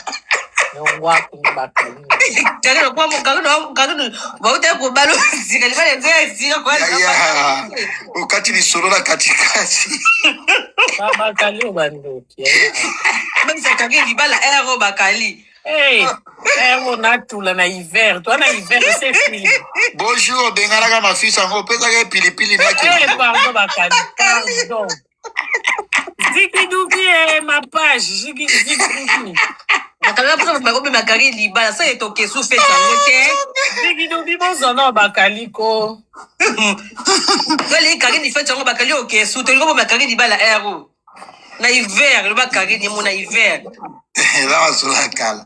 bauta kobalo sika libala nzo ya sika yaya okati lisolo na katikati bakisa kangi libala ero bakali on a tout là, na hiver. Toi, na hiver, c'est fini. bonjour obenganaka mafisi yango opesaka epilipili naki Pardon, Bakali, pardon. Zikidoubi, ma page. Zikidoubi. nakanga mposa bakobe bakali libala so etoke su fete yango te Zikidoubi, mon zono, Bakaliko. tolei kangi ni fete yango bakali oke su tolingo bo bakali libala ero na hiver lo bakali ni mo na hiver eza masolo ya kala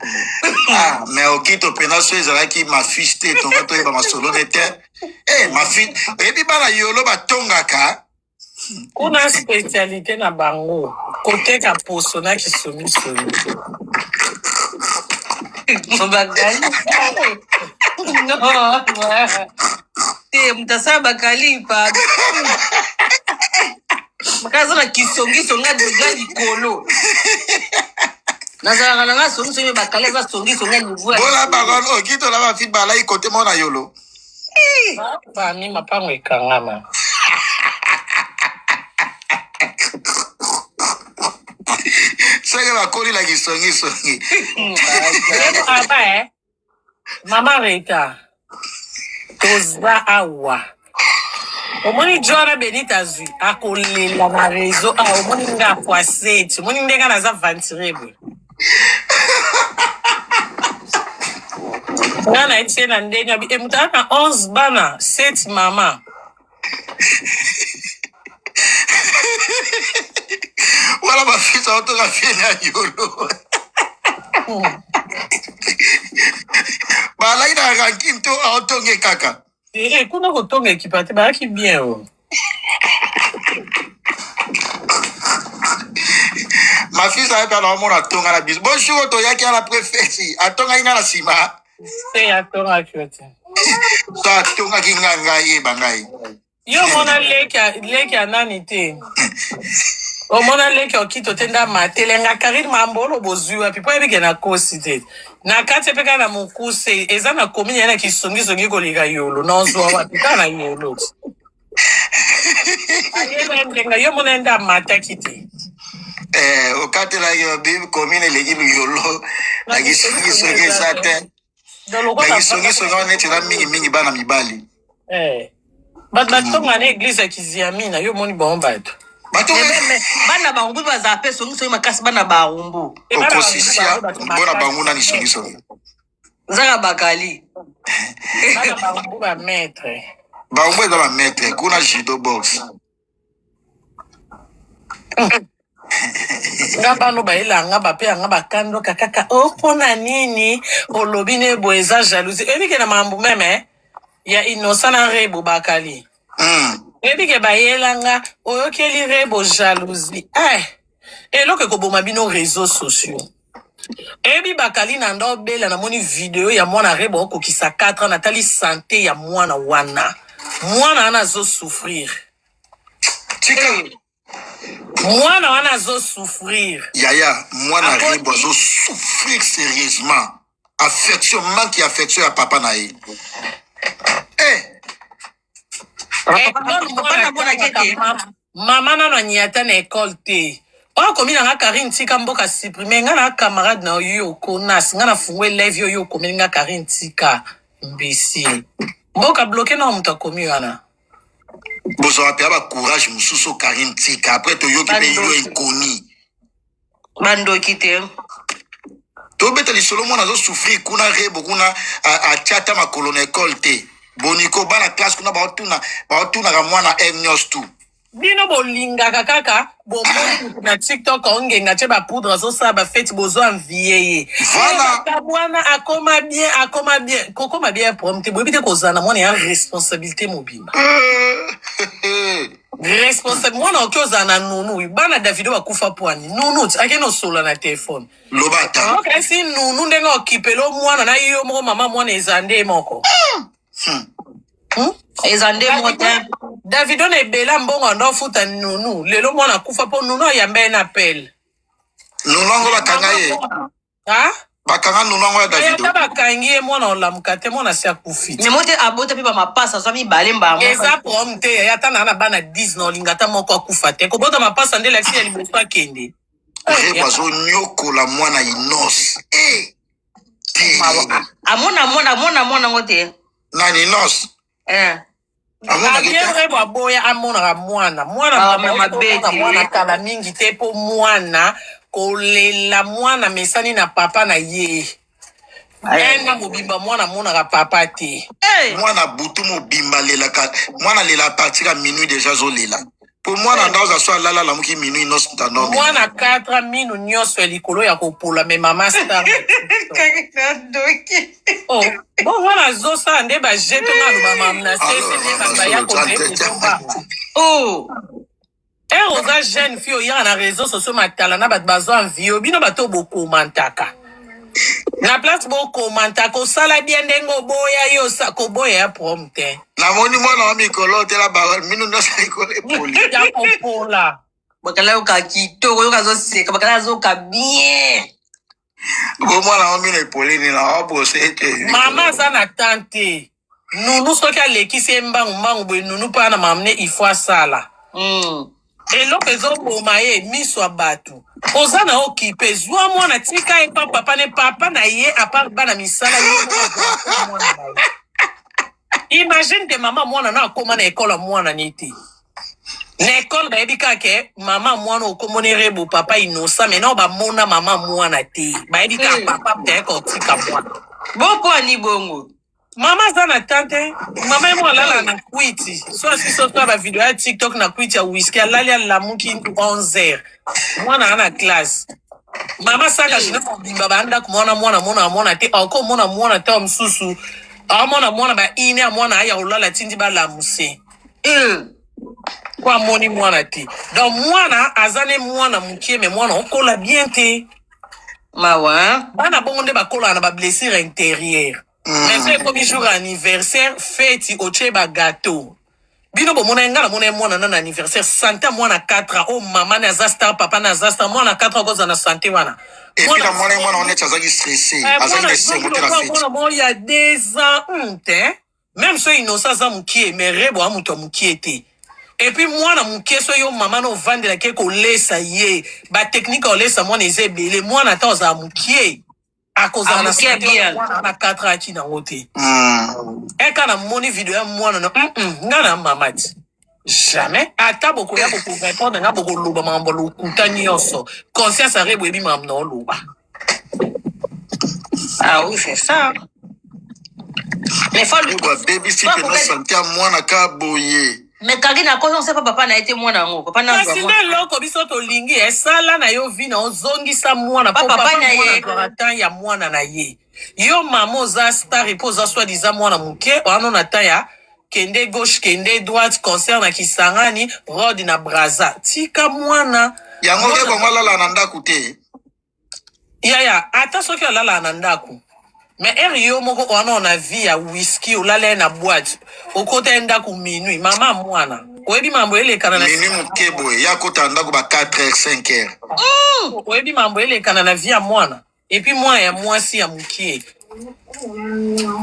mais okito mpena so ezalaki mafishe te tonga toyeba masolo ne te mafishe oyebi bana yolo batongaka Kuna spécialité na bango. Côté ka poso na kisomi-somi. bakali no te mtasaba bakali pa makaza na kisongiso nga deja likolo nazalaka nanga songisongi bakali aza songiso nga niveau bola bango okito na bafite balai kote mona yolo Bami mapango ekangama. seke bakolila kisongisongi Aba, Mama Rita. Toza awa. Omoni Jora Benita zui. Akolela na rezo. Omoni nga poisette. Omoni nga naza vantirebe. Nga na etiye na ndenya. Mutaka na 11 bana. 7 mama. wala bafisa otoka fiene ya yolo balai na kankinto aotonge kaka Kuna kotonga ekipa te bayaki bien o. mafisa ayepe anaomona atonga na biso bonjour toyaki ala prefesi atongaki nga na nsima Te atongaki yo te. so atongaki nga ngai yeba ngai Yo mona leki anani te. Omona leki okito te nda matelenga Karine Mambolo bozwi wapi po ebike na kosi te. Na kati peka na mukuse eza na komini yana kisongi koleka yolo nozwa wapi kana yolo. Ayeba ndenga yo mona nda mataki te. okatela yo bibi komine eleki yolo na kisongisongi eza te na kisongisongi wana neti eza mingimingi bana mibali Bato batonga na eglise ya Kiziamina yo moni bon bato. bana barumbu bazala mpe songisongi makasi bana barumbu okosisia mpona bango nani songisongi nzaka bakali Bana barumbu ba maître. bango eza bamaître kuna judo box Nga bano baelanga bape anga bakando kaka pona nini olobi ne bo eza jalousie. Ebike na mambu meme ya Innocent na Rebo Bakali. Ebike baelanga oyokeli Rebo jalousie. Eloko koboma bino réseaux sociaux. Ebi Bakali na ndo bela na moni video ya mwana Rebo okokisa 4 ans natali santé ya mwana wana. Mwana ana zo souffrir. tika Mwana wana zo souffrir. yaya mwana Rebo azo souffrir sérieusement affection manque ya affection ya papa na ye Mama nano anyata na école te. Okomi na nga Karine tika mboka supprimer nga na camarade na yo konas nga na fungwe live yo komi nga Karine tika mbisi. Mboka bloqué na muta komi wana. bozwa pe ba courage mususu Karine tika après toyoki pe yo inconi bandoki te tobeta lisolo mwana azo souffrir kuna rebo kuna atiata makolo na école te boniko bana classe kuna baotunaka mwana nyos tu bino bolingaka kaka bomoni na TikTok ongenga tie bapoudre azosala bafeti bozwa envie ye Voilà. bwana akoma bien kokoma bien problème te boyebi te kozala na mwana ya responsabilité mobimba responsable mwana oki ozala na nunu bana Davido bakufa pwani nunu akende osola na telefone lobata kasi nunu ndenge okipelo mwana na yo moko mama mwana eza nde moko eza nde moko te Davido na ebela mbongo ando ofuta nunu lelo mwana akufa mpo nunu ayamba ye na pele nunu yango bakanga ye bakanga nunu yango ya Davido ayaka bakangi ye mwana olamuka te mwana si akufi me mo te abota mpe bamapasa azwa mibale mbamo eza problème te ata na bana 10 na olinga ata moko akufa te kobota mapasa nde lakisi ya liboso akende bazonyokola mwana inos amona ngo te nani inos abienrebo aboya amonaka mwana kala mingi te mpo mwana kolela mwana mesani na papa na ye ena mobimba mwana amonaka papa te mwana butu mobimba lelaka mwana lela partir ya minuit déjà azolela po mwana ndaoza so alala lamuki minuit inos ntano mwana 4 minu nyonso ya likolo ya kopola me mama star bon mwana azosala nde bajetonga aloba mamu na sese nde babaya kozekozoba oza jeune fille oyaka na réseau sociaux matala na bato bazwa envie bino bato bokomantaka na place bokomantaka osala bien ndenge oboya yo koboya ya prom te namoni mwana wa mikolo otela minu nyonso ya likolo epoli ya kopola bakala yoka kitoko yoka azoseka bakala azoka bien bo mwana wa mino epolini na wabose ete mama aza na tante nunu soki alekisi ye mbangu boye nunu mpo ana mamne ifo asala eloko ezoboma ye miso ya bato oza na okipe zwa mwana tika ye pa papa ne papa na ye apart bana misala imagine te mama mwana na akoma na ekole ya mwana ni te na ekole bayebi kaka mama mwana okomona rebo papa inosa me nao bamona mama mwana te bayebi kaka papa mteyeka otika mwana bopo ani bongo mama aza na tante mama ye mo alala na kwiti so asisotoa bavideo ya TikTok na kwiti ya whisky alali alamuki 11h mwana ana classe mama saka jina mobimba bandako mwana te akomona mwana te mosusu amona mwana ba ine ya mwana aya olala tindi balamuse po amoni mwana te donc mwana aza ne mwana mokie me mwana okola bien te mawa bana bongo nde bakolaka na bablessure intérieure mais so ekomi jour anniversaire feti otie bagâteau bino bomona nga namona ye mwana na anniversaire sante mwana 4 o mama ne aza star papa ne aza star mwana 4 akoza na sante wana epuis na mwana oneti azalaki stressé azalaki na esengo te na feti mwana mo ya 2 ans te même so inosa aza mokie mais rebo a moto ya mokie te epuis mwana mokie so yo mama na ovandelaki kolesa ye batechnike olesa mwana eza ebele mwana ata ozala mokie akozala na sante mwana na 4 aki nango te eka na moni video ya mwana na nga na mama ti jamais ata bokoya bokorépondre nga bokoloba makambo lokuta nyonso conscience arebo ebi makambo na oloba oui c'est ça mais babebisi mpena sante ya mwana ka boye mais kangi na conscience pa papa na ete mwana yango papa na kasi nde eloko biso tolingi esala na yo vi na ozongisa mwana po papa na ye tan ya mwana na ye yo mama oza star epo oza soi-disant mwana moke wana na tan ya kende gauche kende droite concert na Kisangani Rod na Braza tika mwana yango nde bongo alala na ndako te yaya ata soki alala na ndako mais ere yo moko wana na vie ya whisky olala na boîte okota ndako minuit mama mwana oyebi mambo elekana na minuit moke boye ya kota ndako ba 4h 5h oyebi mambo elekana na vie ya mwana epuis mwana ya mwasi ya mokie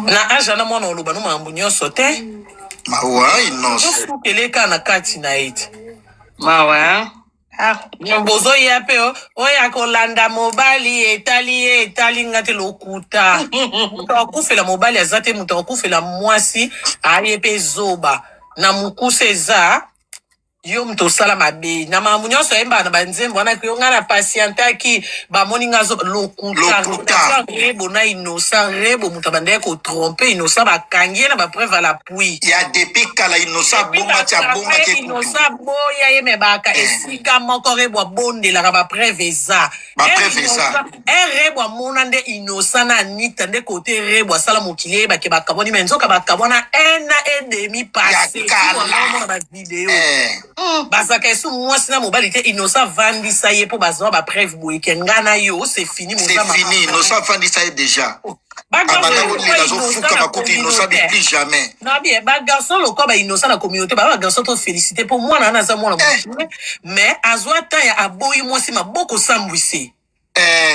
na age na mwana oloba no mambo nyonso te mawa inos eleka na kati na ete mawa bozoya mpe oya kolanda mobali etali nga te lokuta moto akufela mobali aza te moto akufela mwasi aye mpe zoba na mokuse eza yo mto sala mabe na mamunyo so emba na banzembo wana kuyonga na patienta ki ba moninga zo lokuta rebo na inosa rebo mutabande ko tromper inosa ba kangie na ba preuve à l'appui ya depuis kala inosa bomba tia bomba ke inosa boya yeme baka esika moko rebo bonde la ba preuve eza ba preuve eza rebo mona nde inosa na nita nde côté rebo sala mokile ba ke ba kaboni menzoka ba kabona 1 an et demi passé ya ba vidéo bazaka esu mwasi na mobali te inosa vandisa ye po bazwa ba preuve boye ke ngana yo c'est fini c'est fini inosa vandisa ye déjà abana ko les zo fuka makuti inosa bi plus jamais non bien ba garçon le ko ba inosa na communauté ba garçon to féliciter pour moi na za mwana mais azwa ta ya aboyi mwasi maboko sambwisi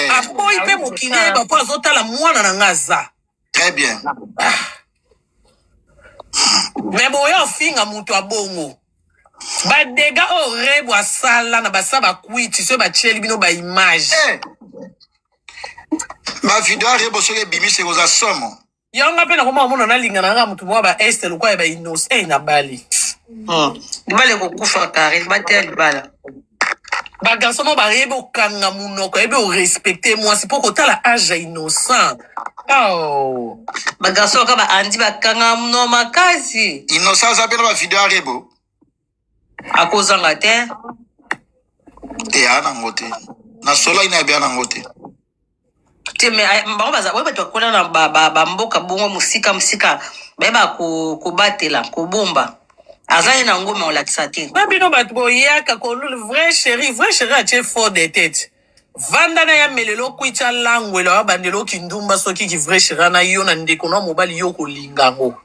aboyi pe mokine ba po azotala mwana na ngaza très bien mais boyo finga mutu abongo ba dega o rebo asala na basa ba kwiti so ba cheli bino ba image ma video rebo so ke bimi se koza somo yonga pe na koma mona na linga na mutu mwa ba este lokwa ba inos na bali libala kokufa kare libata libala ba garçon mo ba rebo kanga munoko ebe o respecter moi c'est pour kotala âge innocent oh ba garçon ka ba andi ba kanga muno makasi innocent za pe na ba video rebo akozanga te ana ngote na solo ina bia na ngote te me ba baza we bato kona na ba mboka bongo musika ba ko batela ko bomba azali na ngome on lakisa te ba bino bato boyaka ko vrai chéri a che fort de tête vanda na ya melelo kuicha langwelo wa bandelo kindumba soki ki vrai chéri na yo na ndeko na mobali yo ko lingango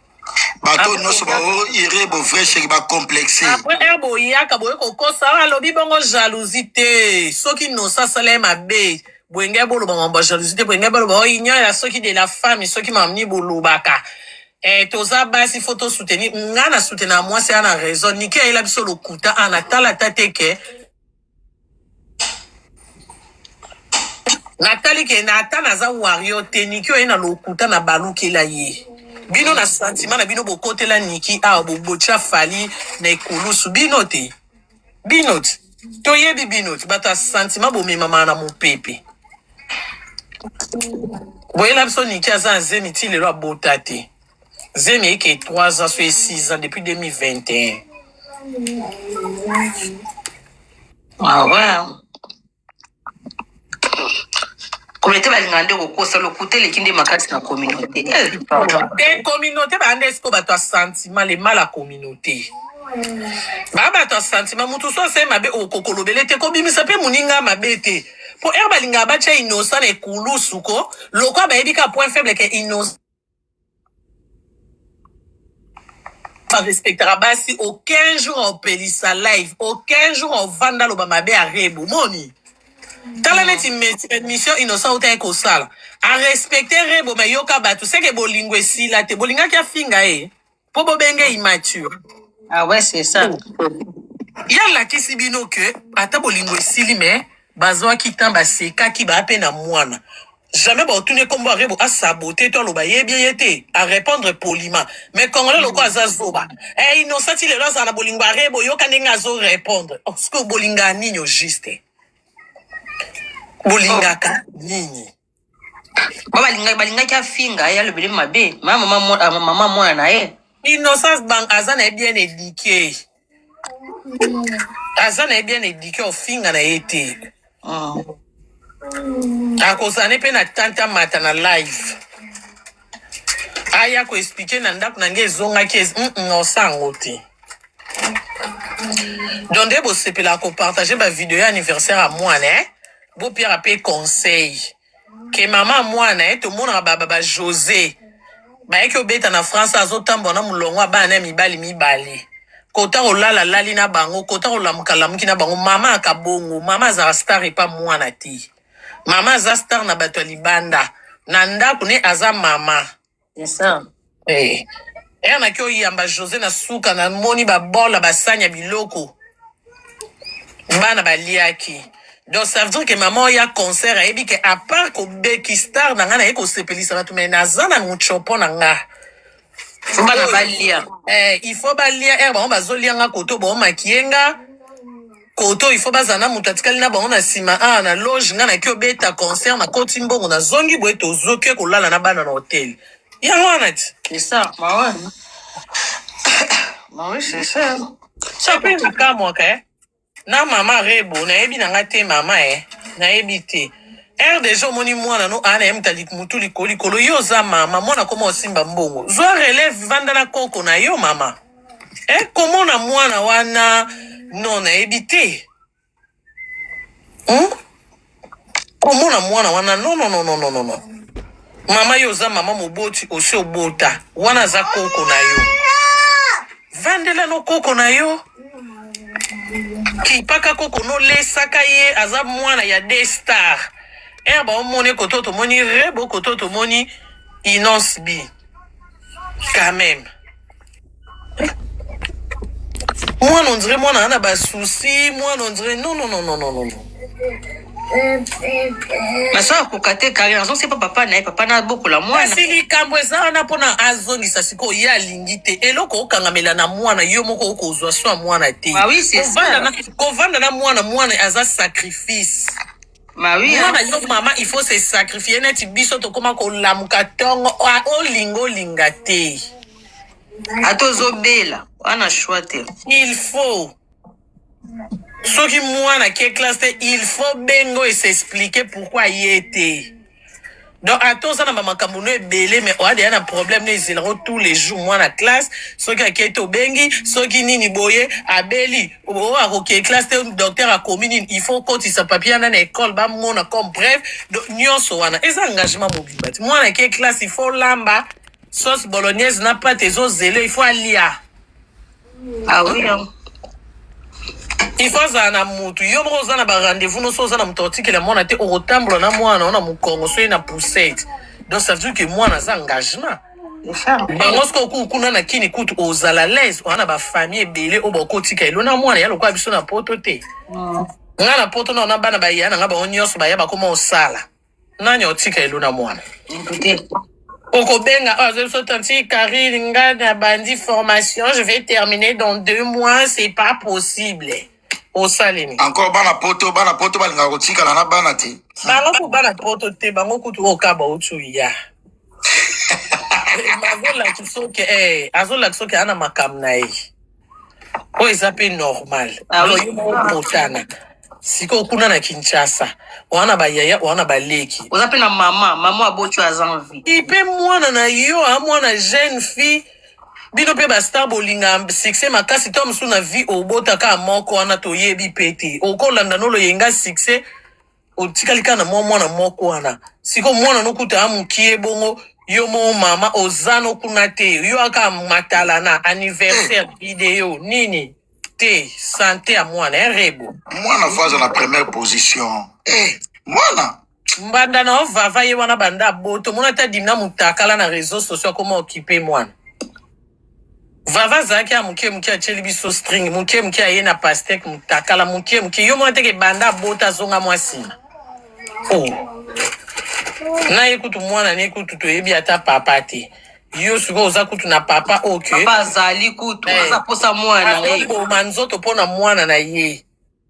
bato noso ba o irebo vrai chéri ba complexé après erbo yaka boye ko kosa alobi bongo jalousie te soki no sa sala mabe bwenge bolo ba jalousie te bwenge bolo ba ignore soki de la femme soki mamni bolo baka toza basi photo soutenir ngana soutenir moi c'est ana raison niki ela biso lokuta ana tala tateke natali ke na tana za wario te niki ena lokuta na balukela ye bino na sentiment na bino bokotela niki a bobocha fali na ekulusu bino te binot toyebi binot bata sentiment bomema mana mopepe boyela biso niki aza nzemi ti lelo abota te zemi eke 3 ans soit 6 ans depuis 2021 ah ouais communauté balingande kokosa lokuta lekinde makati na communauté te communauté bande esko bato sentiment le mal à communauté bato sentiment mutu so se mabe okokolobele te kobimisa pe muninga mabe te po balinga bacha innocent na ekulusu ko lokwa bayebi ka point faible ke innocent respectera basi aucun jour on pelisa live aucun jour on vanda lo bamabe a rebo moni tala neti mission innocent uta eko sala a respecter rebo me yoka batu seke bolingo esila te bolinga kia finga po bobenge immature ah ouais c'est ça yala kisi bino ke ata bolingo esili me bazwa kitamba seka ki ba pe na mwana jamais ba otune kombo rebo a saboter to lo ba yebi yete a répondre poliment mais congolais loko azazoba innocent il est dans na bolingo rebo yoka ndenga zo répondre ce que bolinga ninyo juste bolingaka nini balinga kia finga ya le bele mabe mama mwana na ye innocence bang azana bien éduqué azana bien éduqué au finga na été akozane pe na tanta mata na live aya ko expliquer na ndako na nge zonga ki osango te donde bo sepela ko partager ba vidéo ya anniversaire à moi né bo pierre apé conseil que maman moi né to mona baba José ba eki obeta na France azotambo na mulongo bana mibali kota olala lali na bango kota olamukalamuki na bango mama akabongo mama za star et pas moi na ti mama za star na bato libanda na ndako ne aza mama c'est ça na kyo yamba José na suka na moni ba bola basanya biloko bana baliaki donc ça veut dire que maman ya concert a ebi que à part ko beki star na ngana eko sepelisa batu mais na zana muchopo na nga Bana balia. Il faut balia ba bazolianga koto ba makienga koto il faut bazana mutatikali na ba on sima na loge nga na kyo beta concert na koti mbongo na zongi boye to zoke kolala na bana na hotel. Yango anati. C'est ça, bah ouais. Bah oui, c'est ça. Ça peut être ka moi ka. Na mama rebo na ebi na ngate mama na ebite. RDG omoni mwana no ana emtali mutu likoli kolo yo za mama mwana koma osimba mbongo. Zo relève vanda na koko na yo mama. Comment na mwana wana non na ebite? Comment na mwana wana non. Mama yo za mama moboti osi obota. Wana za koko na yo. Vandela no koko na yo. Ki paka koko no lesaka ye aza mwana ya D-Star. Ba omoni kototo moni rebo kototo moni Inonce B. Quand même. Moi on dirait moi na ba souci, moi on dirait non. Ma soeur kokate carrière, raison c'est pas papa na beaucoup la moi. Si li kambo eza na pona azoni sasiko ya lingite eloko okangamela na mwana yo moko okozwa so mwana te. Ah oui, c'est ça. Kovanda na mwana aza sacrifice. Ma oui. Yo mama il faut se sacrifier neti biso to koma ko lamuka tongo o linga te. Atozobela, wana chouette. Il faut. Ce qui mwana qui classe il faut bengo et s'expliquer pourquoi il était. Donc attends ça na makambo no ebele mais on a un problème les zéro tous les jours moi na classe ce qui est au bengi ce qui nini boye abeli o a ko classe docteur a commune il faut quand il sa papier na école ba mona comme bref donc nyonso wana ez engagement mobile moi na qui classe il faut lamba sauce bolognaise n'a pas tes os zélé il faut alia. Ah oui. Il faut ça na mutu yo moko za na ba rendez-vous no so za na mutoti que la mona te otamble na mwana na mukongo so na poussette. Donc ça veut dire que moi na za engagement. Bangosko ku kuna na kini kutu ozala l'aise ona ba famille belé obokotika elona mwana ya lokwa biso na poto te. Nga na poto na bana ba yana nga ba onyoso ba ya ba koma osala. Nani otika elona mwana. Okobenga azo tanti Karine nga na bandi formation je vais terminer dans 2 mois c'est pas possible. Au salini. Encore bana poto balinga kotika na bana te. Bango bana poto te bango kutu okaba otu ya. Azola kisoke ana makamna e. O ezape normal. Alors yo motana. Siko kuna na Kinshasa. Wana ba yaya, wana ba leki. Ozape na maman abochu azanvi. Ipe mwana na yo, mwana jeune fille. Bino pe ba star bolinga succès makasi to msu na vie obota ka moko wana to yebi pete. Okolanda no lo yenga succès. Otikalika na mwana moko wana. Siko mwana no kuta amukie bongo. Yo mo mama ozano kuna te. Yo aka matala na anniversaire vidéo nini. Te santé à mwana rebo. Mwana faza na première position. Mwana. Mbanda na vava ye wana banda boto. Mwana ta dimna mutakala na réseaux sociaux comment occuper mwana. Vava zaki ya muke a cheli biso string. Muke a ye na pastek mutakala muke. Yo mwana teke banda bota zonga mwasima. Oh. Na ekutu mwana na ekutu to yebi ata papa te. Yo suko oza kutu na papa okay. Papa zali kutu oza posa mwana ye. O manzoto pona mwana na ye.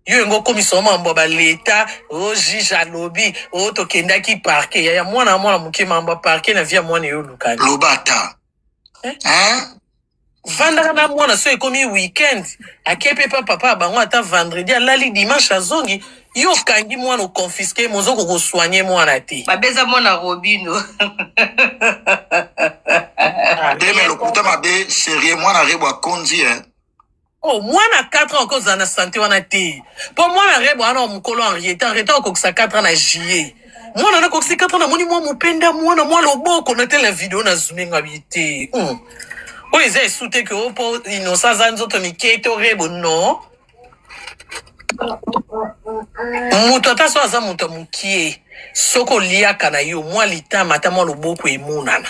Yo ngo komisoma mambo ba leta o juge alobi o to kendaki parquet ya mwana muke mambo parquet na via mwana yo lukani. Lobata. Vanda na mwana so ekomi weekend akepe papa bango ata vendredi alali dimanche azongi yo kangi mwana confisquer mozoko ko soigner mwana te. Babeza mwana Robino. Deme lokuta mabe sérieux mwana rebo konzi Oh mwana 4 ans cause na santé wana te. Po mwana rebo ana mukolo en retard ko 4 ans na juillet. Mwana na ko 4 ans na moni mwa mupenda mwana loboko na tele vidéo na zoominga bité. Oui, c'est souté que pour innocent zanzoto miketo rebo no. Muto ataso aza muto mukie. Soko liaka na yo mwa litama ata mwa loboko emunana.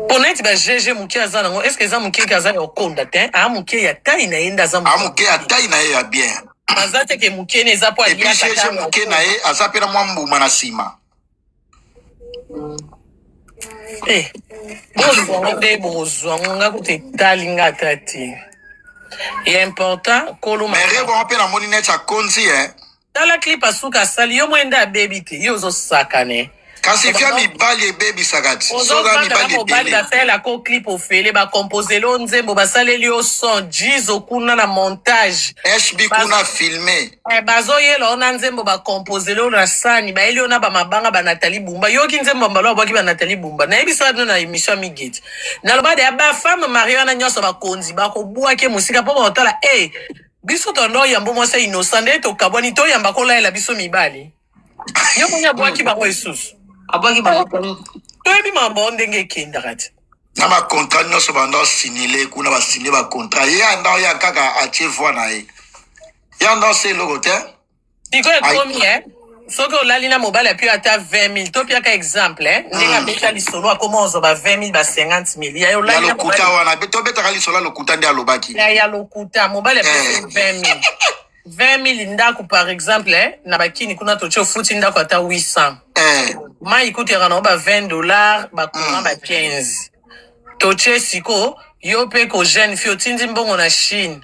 Poneti ba jeje mukie aza nango est-ce que za mukie kaza yo konda te? A mukie ya tai na yenda za mukie. A mukie ya tai na ye ya bien. Mazate ke mukie ne za po liaka. Et puis jeje mukie na ye aza pena mwa mbuma na sima. Eh, bozwango nde bozwango nga kuti tali nga tati. Et important, kolo Mais rebo on peut la moni net à konzi hein. tala clip asuka asali yo mwenda ya baby te yo ozosakane. Kasi fia mi bali baby sagati. Soga mi bali mobali basala ko clip ofele bacompose lo nzembo basaleli yo son jizo kuna na montage HB kuna filmé. bazoyela ona nzembo bacompose lo na sani baeli ona bamabanga ba Nathalie Bumba yoki nzembo mbalo abwaki ba Nathalie Bumba na yebisa bino na émission migeti naloba de ba femme mariana nyonso bakonzi bakobwaki musika mpo baotala biso tondo yambo mwasa innocent nde tokabwani toyamba kolaela biso mibali yo monya bwaki bango esusu abwaki bango toyebi mambo ndenge ekendaka te Na ma contrat nyonso banda signilé kuna ba signé ba contrat ya nda ya kaka atie voix na ye. Ya nda se logo te. siko ekomi soki olali na mobali apui ata 20 000 topiaka exemple ndenge abeta lisolo akoma ozoba 20 000 ba 50 000 ya Ya olali lokuta wana beto betaka lisola lokuta nde alobaki. ya lokuta mobali apesa 20 000 20 000 ndako par exemple na bakini kuna totie ofuti ndako ata 800 mai ikutaka na ba $20 bakoma ba 15 totie siko yo pe ko jeune fille otindi mbongo na Chine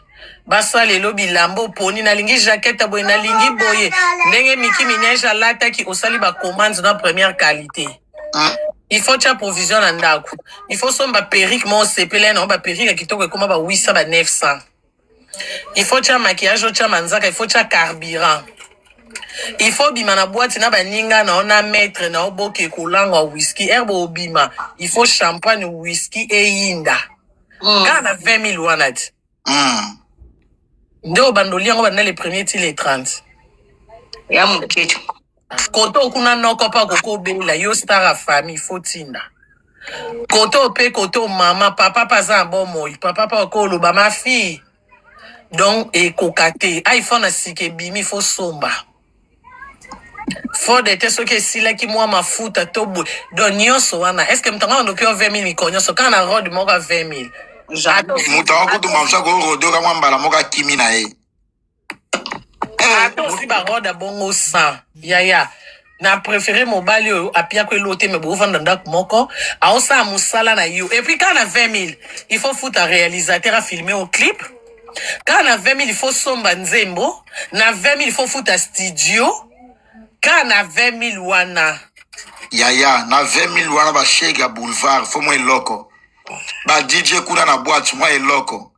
basala elo bilambo poni nalingi jaquette boye nalingi boye ndenge Miki Minaj alataki osali bacommande na première qualité. Il faut tia provision na ndako. Il faut somba perruque mo sepele na ba perruque kitoko ekoma ba 800 ba 900. Il faut tia maquillage tia manzaka, il faut tia carburant. Il faut bima na boîte na baninga na ona maître na oboke kolanga whisky herbo obima. Il faut champagne whisky e yinda. Kana 20 000 wanati. Ndo bandoli yango banda les premiers ti les 30. ya moketo Koto kuna noko pa koko bela yo star famille fotinda. Koto pe koto mama papa paza bon moi papa pa ko loba ma fille. Donc e kokate iPhone asike bimi fo somba. Faut de te soki sila ki mwa mafuta tobo don nyonso wana est-ce que mtanga ndo kyo 20 000 mikonyoso kana road moka 20 000. Muta wako tu mamsa ko rodo kama mbala moka kimi na ye. Ato si ba roda bongo 100. Ya. Na préféré mobali oyo apia ko elote me bo vanda ndako moko aosa musala na yo. Et puis quand on a 20 000, il faut foutre un réalisateur à filmer au clip. Quand on a 20 000, il faut somba nzembo. Na 20 000, il faut foutre un studio. Quand on a 20 000 wana. Ya, na 20 000 wana ba shake boulevard, faut moi loko. Ba DJ kuna na boîte, moi loko.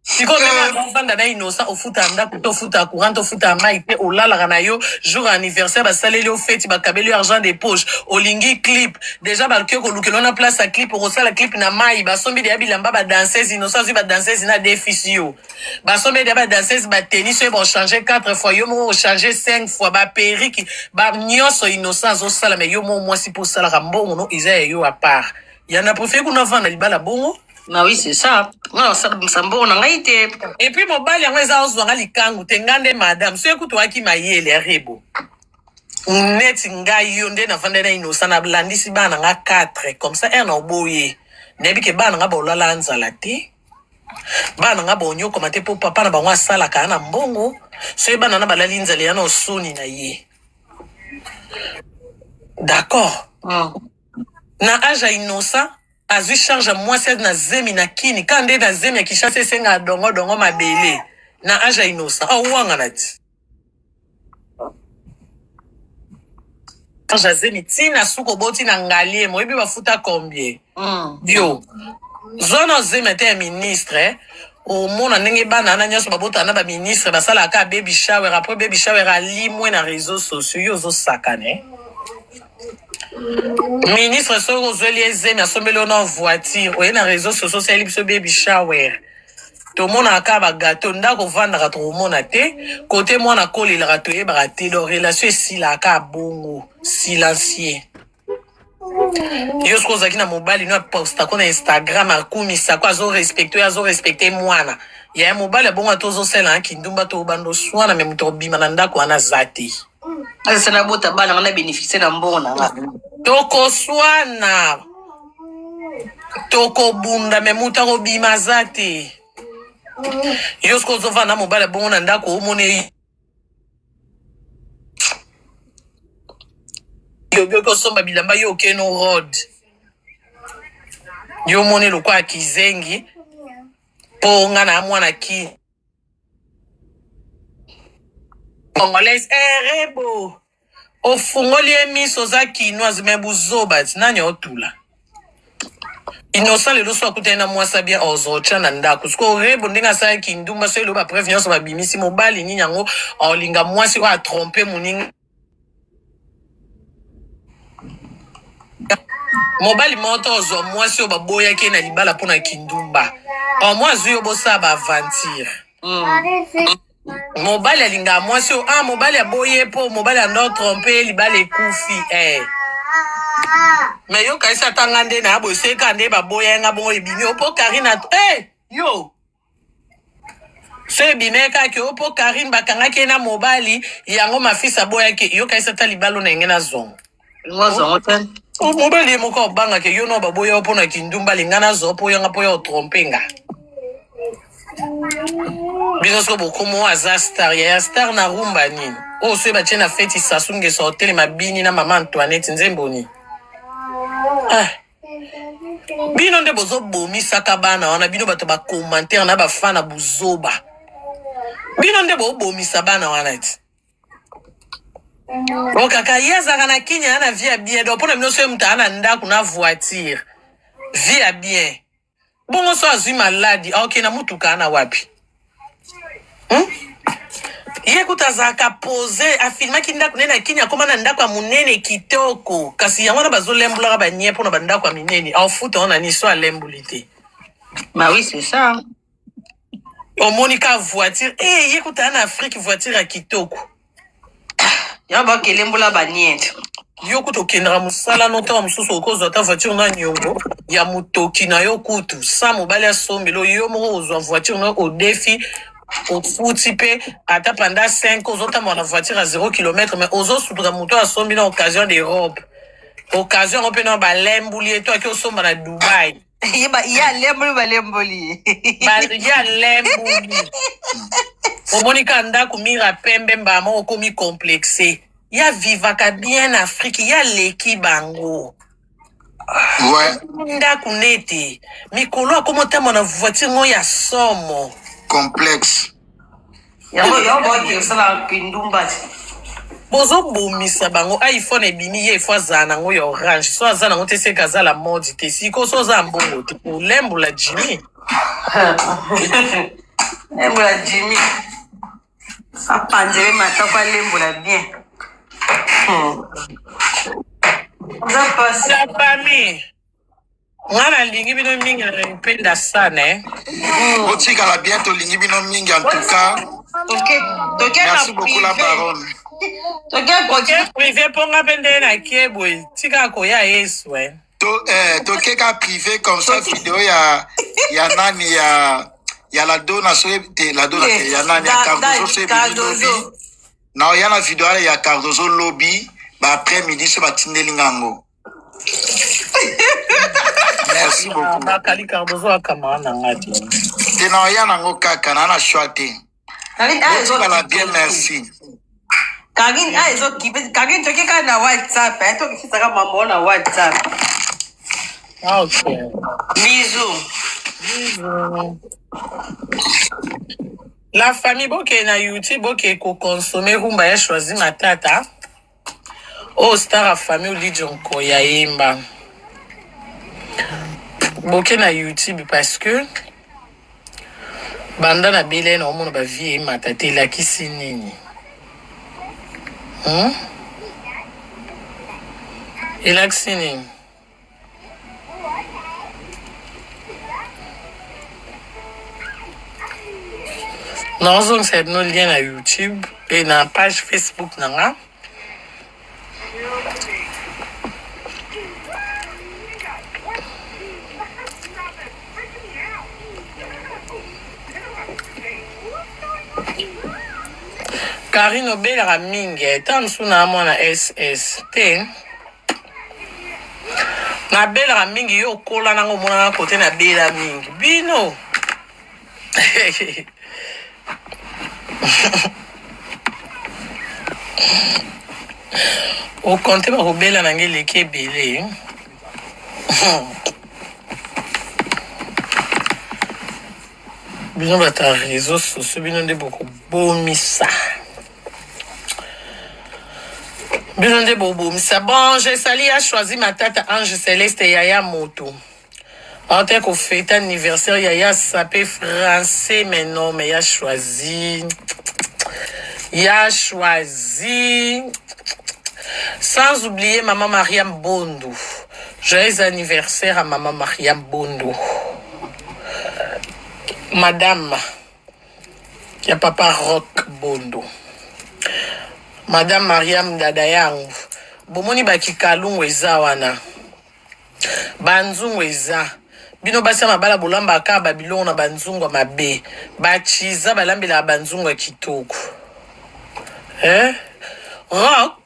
Siko mena vanda na inosa ofuta ndako to futa courant to futa mai pe olala na yo jour anniversaire ba saleli o fête ba kabeli argent de poche olingi clip déjà ba kyo ko lukelo na place a clip o sala clip na mai ba sombi de bilamba ba danseuse inosa zi ba danseuse na déficit ba sombi de ba danseuse ba tennis ba changer 4 fois yo mo changer 5 fois ba perruque ba nyoso inosa zo sala mais yo mo mwasi pour sala mbongo no iza yo à part yana profé kuna vanda libala bongo. na oui c'est ça ngana sa msambo na ngaite Et puis mobali yango eza ozwanga likangu te ngande madame so ekutu waki mayele rebo net ngai yo nde na vanda na inosa na blandisi bana nga 4 comme ça un oboye nebi ke bana nga bolala nzala te bana nga bonyo komate po papa na bango asala kana mbongo so bana na balali nzala yana osoni na ye d'accord na age inosa azwi charge mwasi na zemi na kini kande na zemi ya kishasa senga dongo mabele na age inosa wanga nati charge zemi tina suko boti na ngalie moyebi bafuta combien bio zona zemi te ministre omona ndenge bana na nyonso babota na ba ministre basala ka baby shower après baby shower ali mwe na réseaux sociaux yo zo sakane. Ministre soko zoli ezemi asombeli na voiture oye na réseaux sociaux sali biso baby shower tomona aka ba gâteau ndako vandaka tomona te côté mwana kolelaka toyebaka te lo relation esilaka bongo silencieux yo soko ozalaki na mobali no aposta ko na Instagram akumisa ko azorespecte mwana ya mobali abongo atozosala kindumba to bando swana me muto bima na ndako wana zati asana bota bana ngana bénéficier na mbongo na nga toko swana toko bunda me muta ko bima zati yo soko zova na mobali abongo na ndako omone yo ko somba bilamba yo keno road yo moni lokwa kizengi ponga na mwana ki Congolaise rebo ofungoli emiso za kinoise me buzoba nani otula Innocent lelo so akutana mwasa bien ozocha na ndako siko rebo ndinga sa kindumba so lo ba prévenance ba bimisi mobali ni nyango olinga mwasi wa tromper muninga mobali moto ozo mwasi oba boya ke na libala pona kindumba o mwasi yo bosa ba aventure mobali alinga mwasi mobali aboye po mobali ando tromper libala ekufi mais yo kaisa tangande na bose kande ba boya nga bongo ebimi opo Karina yo se bimeka ke opo Karine bakanga ke na mobali yango mafisa boya ke yo kaisa ta libalo na ngena zongo ten mobali moko banga ke yo no ba boya opo na kindumba lingana zopo yanga po yo trompenga bino so bokomo aza star ya star na rumba nini so ba tena feti sasunge so hotel mabini na mama Antoinette nzemboni bino nde bozo bomisaka bana wana bino bato ba commentaire na ba fana buzoba bino nde bo bomisa bana wana ti okaka yazaka na kinya ana via bien donc pona bino so mta ana ndako na voiture via bien bongo so azui maladi okay na mutuka ana wapi Ye kutazaka pose afilma ndako nena kinya koma na ndako ya munene kitoko kasi yango na bazolembula ba nye pona bandako ya minene au futa on ani so alembulité. Bah oui, c'est ça. Au monika voiture ye kuta na Afrique voiture ya kitoko. Ya ba kelembula ba niente. Yo kuto kendra musala nota mususu okozo ta voiture na nyongo ya mutoki na yo kutu sa mobali asombelo yo mo ozwa voiture na au défi au foutipe ata pendant 5 ans autant mon voiture à 0 km mais aux autres sous moto à sombi na occasion des robes occasion on peut na ba lembuli toi qui au somba na Dubai ya lembuli ba lembuli ya lembuli o monika ndako mira pembe mbama okomi complexé ya vivaka bien Afrique ya leki bango ouais ndako nete mikolo akomota mon voiture ngo ya somo complexe. Bozo bomisa bango iPhone ebimi ye fois zana ngo ya orange so zana ngo tese kaza la mode te siko so za mbongo te lembo la Jimmy lembo la Jimmy apanzele mata kwa lembo la bien za passe la famille ngana lingi bino mingi na mpenda sana Otika la bientôt lingi bino mingi en tout cas. Merci beaucoup la baronne. Ok privé ponga pende na kiebo tika ko ya Yesu Tokeka privé comme ça vidéo ya nani ya la donation la donation ya nani ya Cardozo na ya la vidéo ya Cardozo lobby ba après midi se batindeli ngango. Merci beaucoup. Bakali Cardozo akamana ngati. Tena ya nango kaka na shwate. Voilà bien merci. Kagin ezo kipe kagin tokeka na WhatsApp to kisaka mambo na WhatsApp. Okay. Bisous. La famille boke na YouTube boke ko consommer rumba ya choisi matata. Star a famille Lijon ko ya imba. Boke na YouTube parce que banda na bele na omono ba vie matata la kisi nini. Elakisi nini. Non, donc c'est nos liens à YouTube et dans la page Facebook nanga. Karine obelaka mingi ata mosu na mwana SST nabelaka mingi yo kola nango omonaka kote nabela mingi bino okonte bakobela nange eleki ebele Bino bata réseaux sociaux, bino nde beaucoup bomisa. Bino nde bomisa. Bon, j'ai sali a choisi ma tata Ange Céleste Yaya Moto. En tant qu'on fête anniversaire, Yaya s'appelle français, mais non, mais il a choisi. Il a choisi. Sans oublier Maman Mariam Bondo. Joyeux anniversaire à Maman Mariam Bondo. Madame, il y a Papa Rock Bondo. Madame Mariam Dadayangu. Bomoni baki kalungu eza wana. Banzungu eza. Bino basi mabala bolamba ka Babylon na banzungu mabe. Bachiza balambela banzungu kitoko. Rock.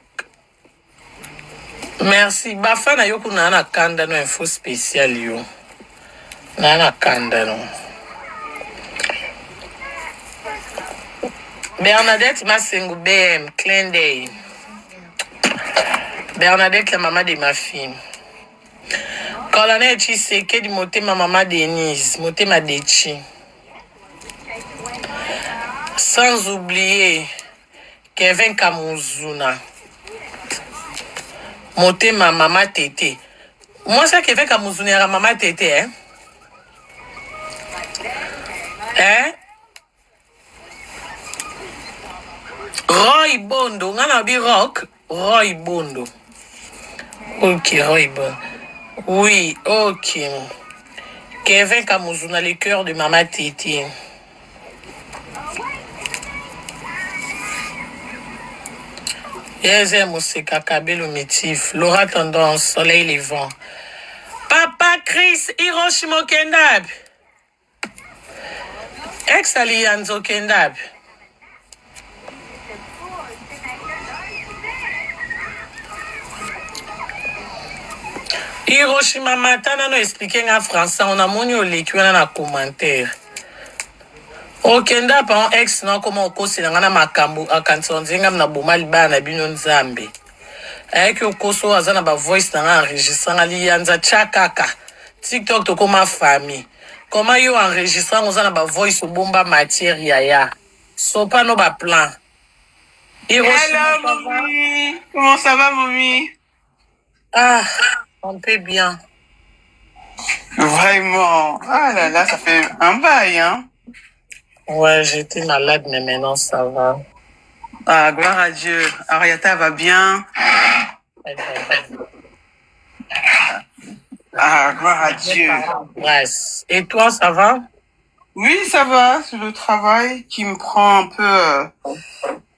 Merci. Bafana yoku na kanda no info spécial yo. Na kanda no. Bernadette Massengo BM, clin d'œil. Bernadette, la maman de ma fille. Colonel Chiseke di Motema maman Denise, Motema Dechi. Sans oublier Kevin Kamuzuna. Motema maman Tété. Moi, c'est Kevin Kamuzuna era maman Tété, hein? Hein? Roy Bondo, on a dit rock. Roy Bondo. Ok, Roy Bondo. Oui, ok. Kevin Kamuzuna, le cœur de Maman Titi. Yeze Mousseka Kabelo Métif. Laura Tendance, Soleil Levant. Papa Chris Hiroshima Kendab. Ex-Allianzo Kendab. Hiroshima Matana no expliquer en français, on a moni au l'équipe na commentaire. Okenda pa ex na comment okosi na makambo akantsonzinga na bomali bana bino nzambe. Ayeki okoso azana ba voice na enregistrant ali yanza chakaka. TikTok to koma famille. Comment yo enregistrant ozana ba voice bomba matière ya. So pas no ba plan. Hello, mommy. Comment ça va, mommy? Ah, on peut bien. Vraiment. Ah là là, ça fait un bail, hein? Ouais, j'étais malade, mais maintenant ça va. Ah, gloire à Dieu. Ariata va bien. Ah, gloire à Dieu. Ouais. Et toi, ça va? Oui, ça va. C'est le travail qui me prend un peu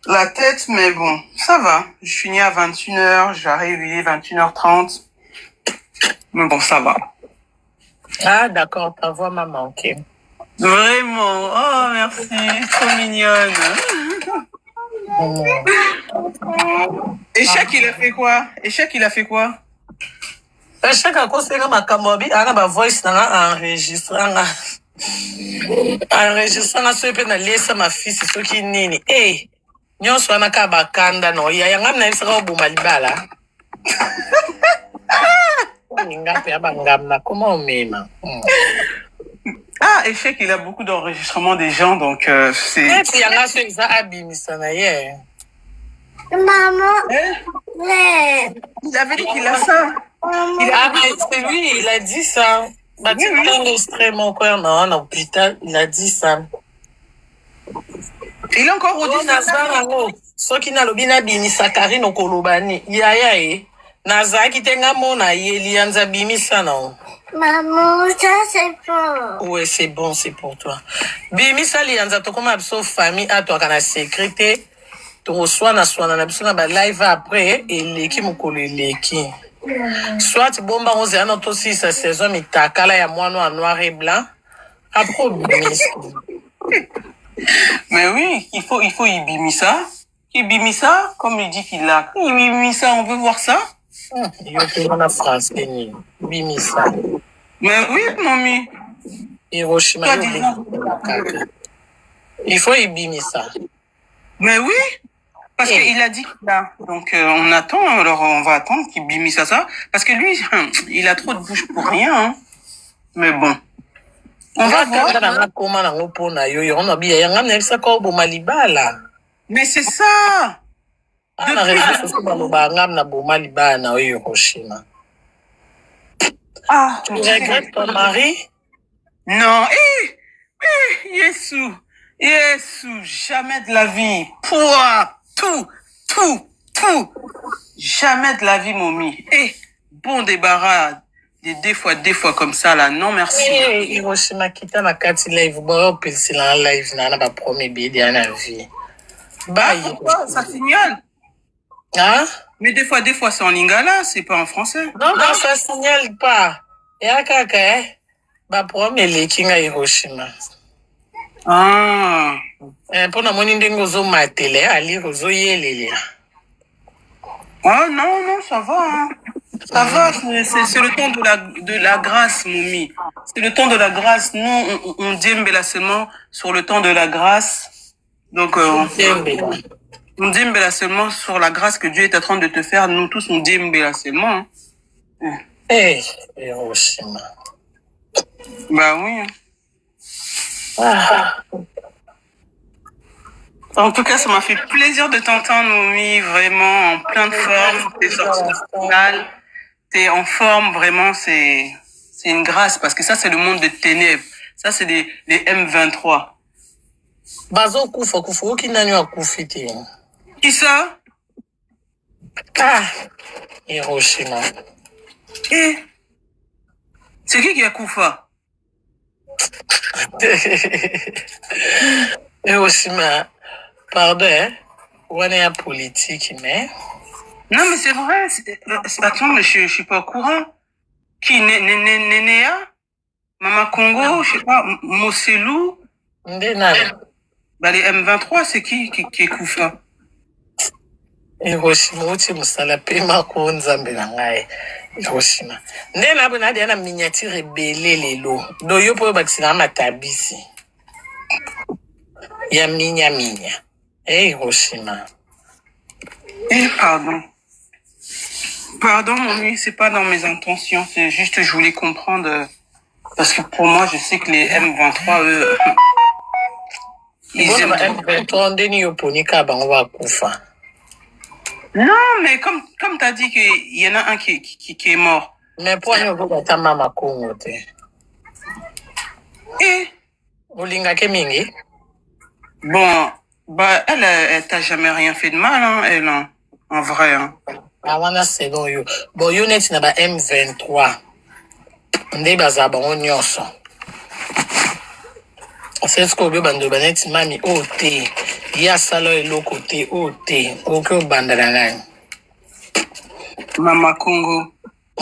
la tête, mais bon, ça va. Je finis à 21h, j'arrive, il est 21h30. Mais bon, ça va. Ah, d'accord, ta voix m'a manqué. Vraiment. Oh, merci. Trop mignonne. Échec, il a fait quoi? Échec, il a fait quoi? Échec, à cause de ma camobi, à ma voice, n'a enregistrant. Enregistrant, ce peu n'a laissé ma fille, c'est ce qui n'est. Eh, nyon so na ka bakanda no ya ngam na isaka obumalibala. Ngapi abangam na comment mema. Ah, Échec, il a beaucoup d'enregistrements des gens, donc c'est... Il y en a ceux qui ont abimé ça hier. Maman, Il avait dit qu'il a ça. Ah, mais c'est lui, il a dit ça. Bah, tu peux enregistrer mon corps dans un hôpital, il a dit ça. Il a encore redit ça. So qui n'a l'obina bini sakari no kolobani. Yaya Naza qui tenga mona yeli anza bimi sana. maman, ça c'est bon. Ouais, c'est bon, c'est pour toi. Bimi sali anza to comme abso famille à toi kana sécurité. Tu reçois na soana na biso na ba live après et leki mukolo leki. Soit bomba on zana to si sa saison mitakala ya moino en noir et blanc. Après bimi. Mais oui, il faut Ibimisa. Ibimisa, comme il dit qu'il a. Ibimisa, on veut voir ça? Il y a en France, Bimisa. Mais oui, mamie. Hiroshima. Il faut Ibimisa. Mais oui, parce qu'il a dit qu'il a. Donc on attend, alors on va attendre qu'il Bimisa ça. Parce que lui, il a trop de bouche pour rien. Hein. Mais bon. On va voir. Comment on peut na yo on a bien yanga na ça ko bo malibala. Mais c'est ça. Na réseau social ba ngam na bo malibala na Hiroshima. Ah, Tu regrettes ton mari? non. Yesu, jamais de la vie. Pouah, tout. Jamais de la vie, Momi. Bon débarras. Des fois comme ça, là. Non, merci. Hiroshima kita na kati live bo pelsi la live na ba premier bidi na vie. Bye. Pourquoi ça signale? Hein? Mais des fois, c'est en lingala, c'est pas en français. Non, ça signale pas. Ya kaka ba premier lekinga Hiroshima. Ah. Pour na moni ndengo zo matele ali zo yelele. Ah non, ça va. Hein. Ça va, c'est le temps de la grâce, Moumi. C'est le temps de la grâce. Nous, on djembela seulement sur le temps de la grâce. Donc, on djembela seulement sur la grâce que Dieu est en train de te faire. Nous tous, on djembela seulement. Hein. Hiroshima. Bah oui. Ah. En tout cas, ça m'a fait plaisir de t'entendre, Moumi, vraiment en pleine forme. T'es sorti de l'hôpital. T'es en forme, vraiment, c'est une grâce, parce que ça, c'est le monde des ténèbres. Ça, c'est les M23. Bazo kufa ki nani wa kufiti. Qui ça? Ah, Hiroshima. C'est qui a Koufa? Hiroshima, pardon, hein? On est en politique, mais... Non, mais c'est vrai. Attends, mais je suis pas au courant. Qui? Nénéa? Mama Congo? Je sais pas. Moselou? Bah, les M23, c'est qui est Koufa? Hiroshima, uti musala pema ko nzambe na ngai. Hiroshima. Ndena bona dia na miniature belele lo. Do yo po bakisina matabisi. Ya minya. Hiroshima. Pardon. Pardon, Momi, c'est pas dans mes intentions. C'est juste, je voulais comprendre. Parce que pour moi, je sais que les M23, eux, ils aiment. M23, ndeni yo ponika bango ba kufa. Non, mais comme t'as dit qu'il y en a un qui est mort. Mais pour nous, vous êtes Mama Congo. Olinga ke mingi? Bon, bah, elle t'a jamais rien fait de mal, hein, elle, hein, en vrai, hein. Awana c'est bon yo. Bon, yo net na ba M23. Nde baza bango nyonso. C'est ce que vous bando banet mami ote. Ya salo eloko te ote. Oko bandana. Mama Congo.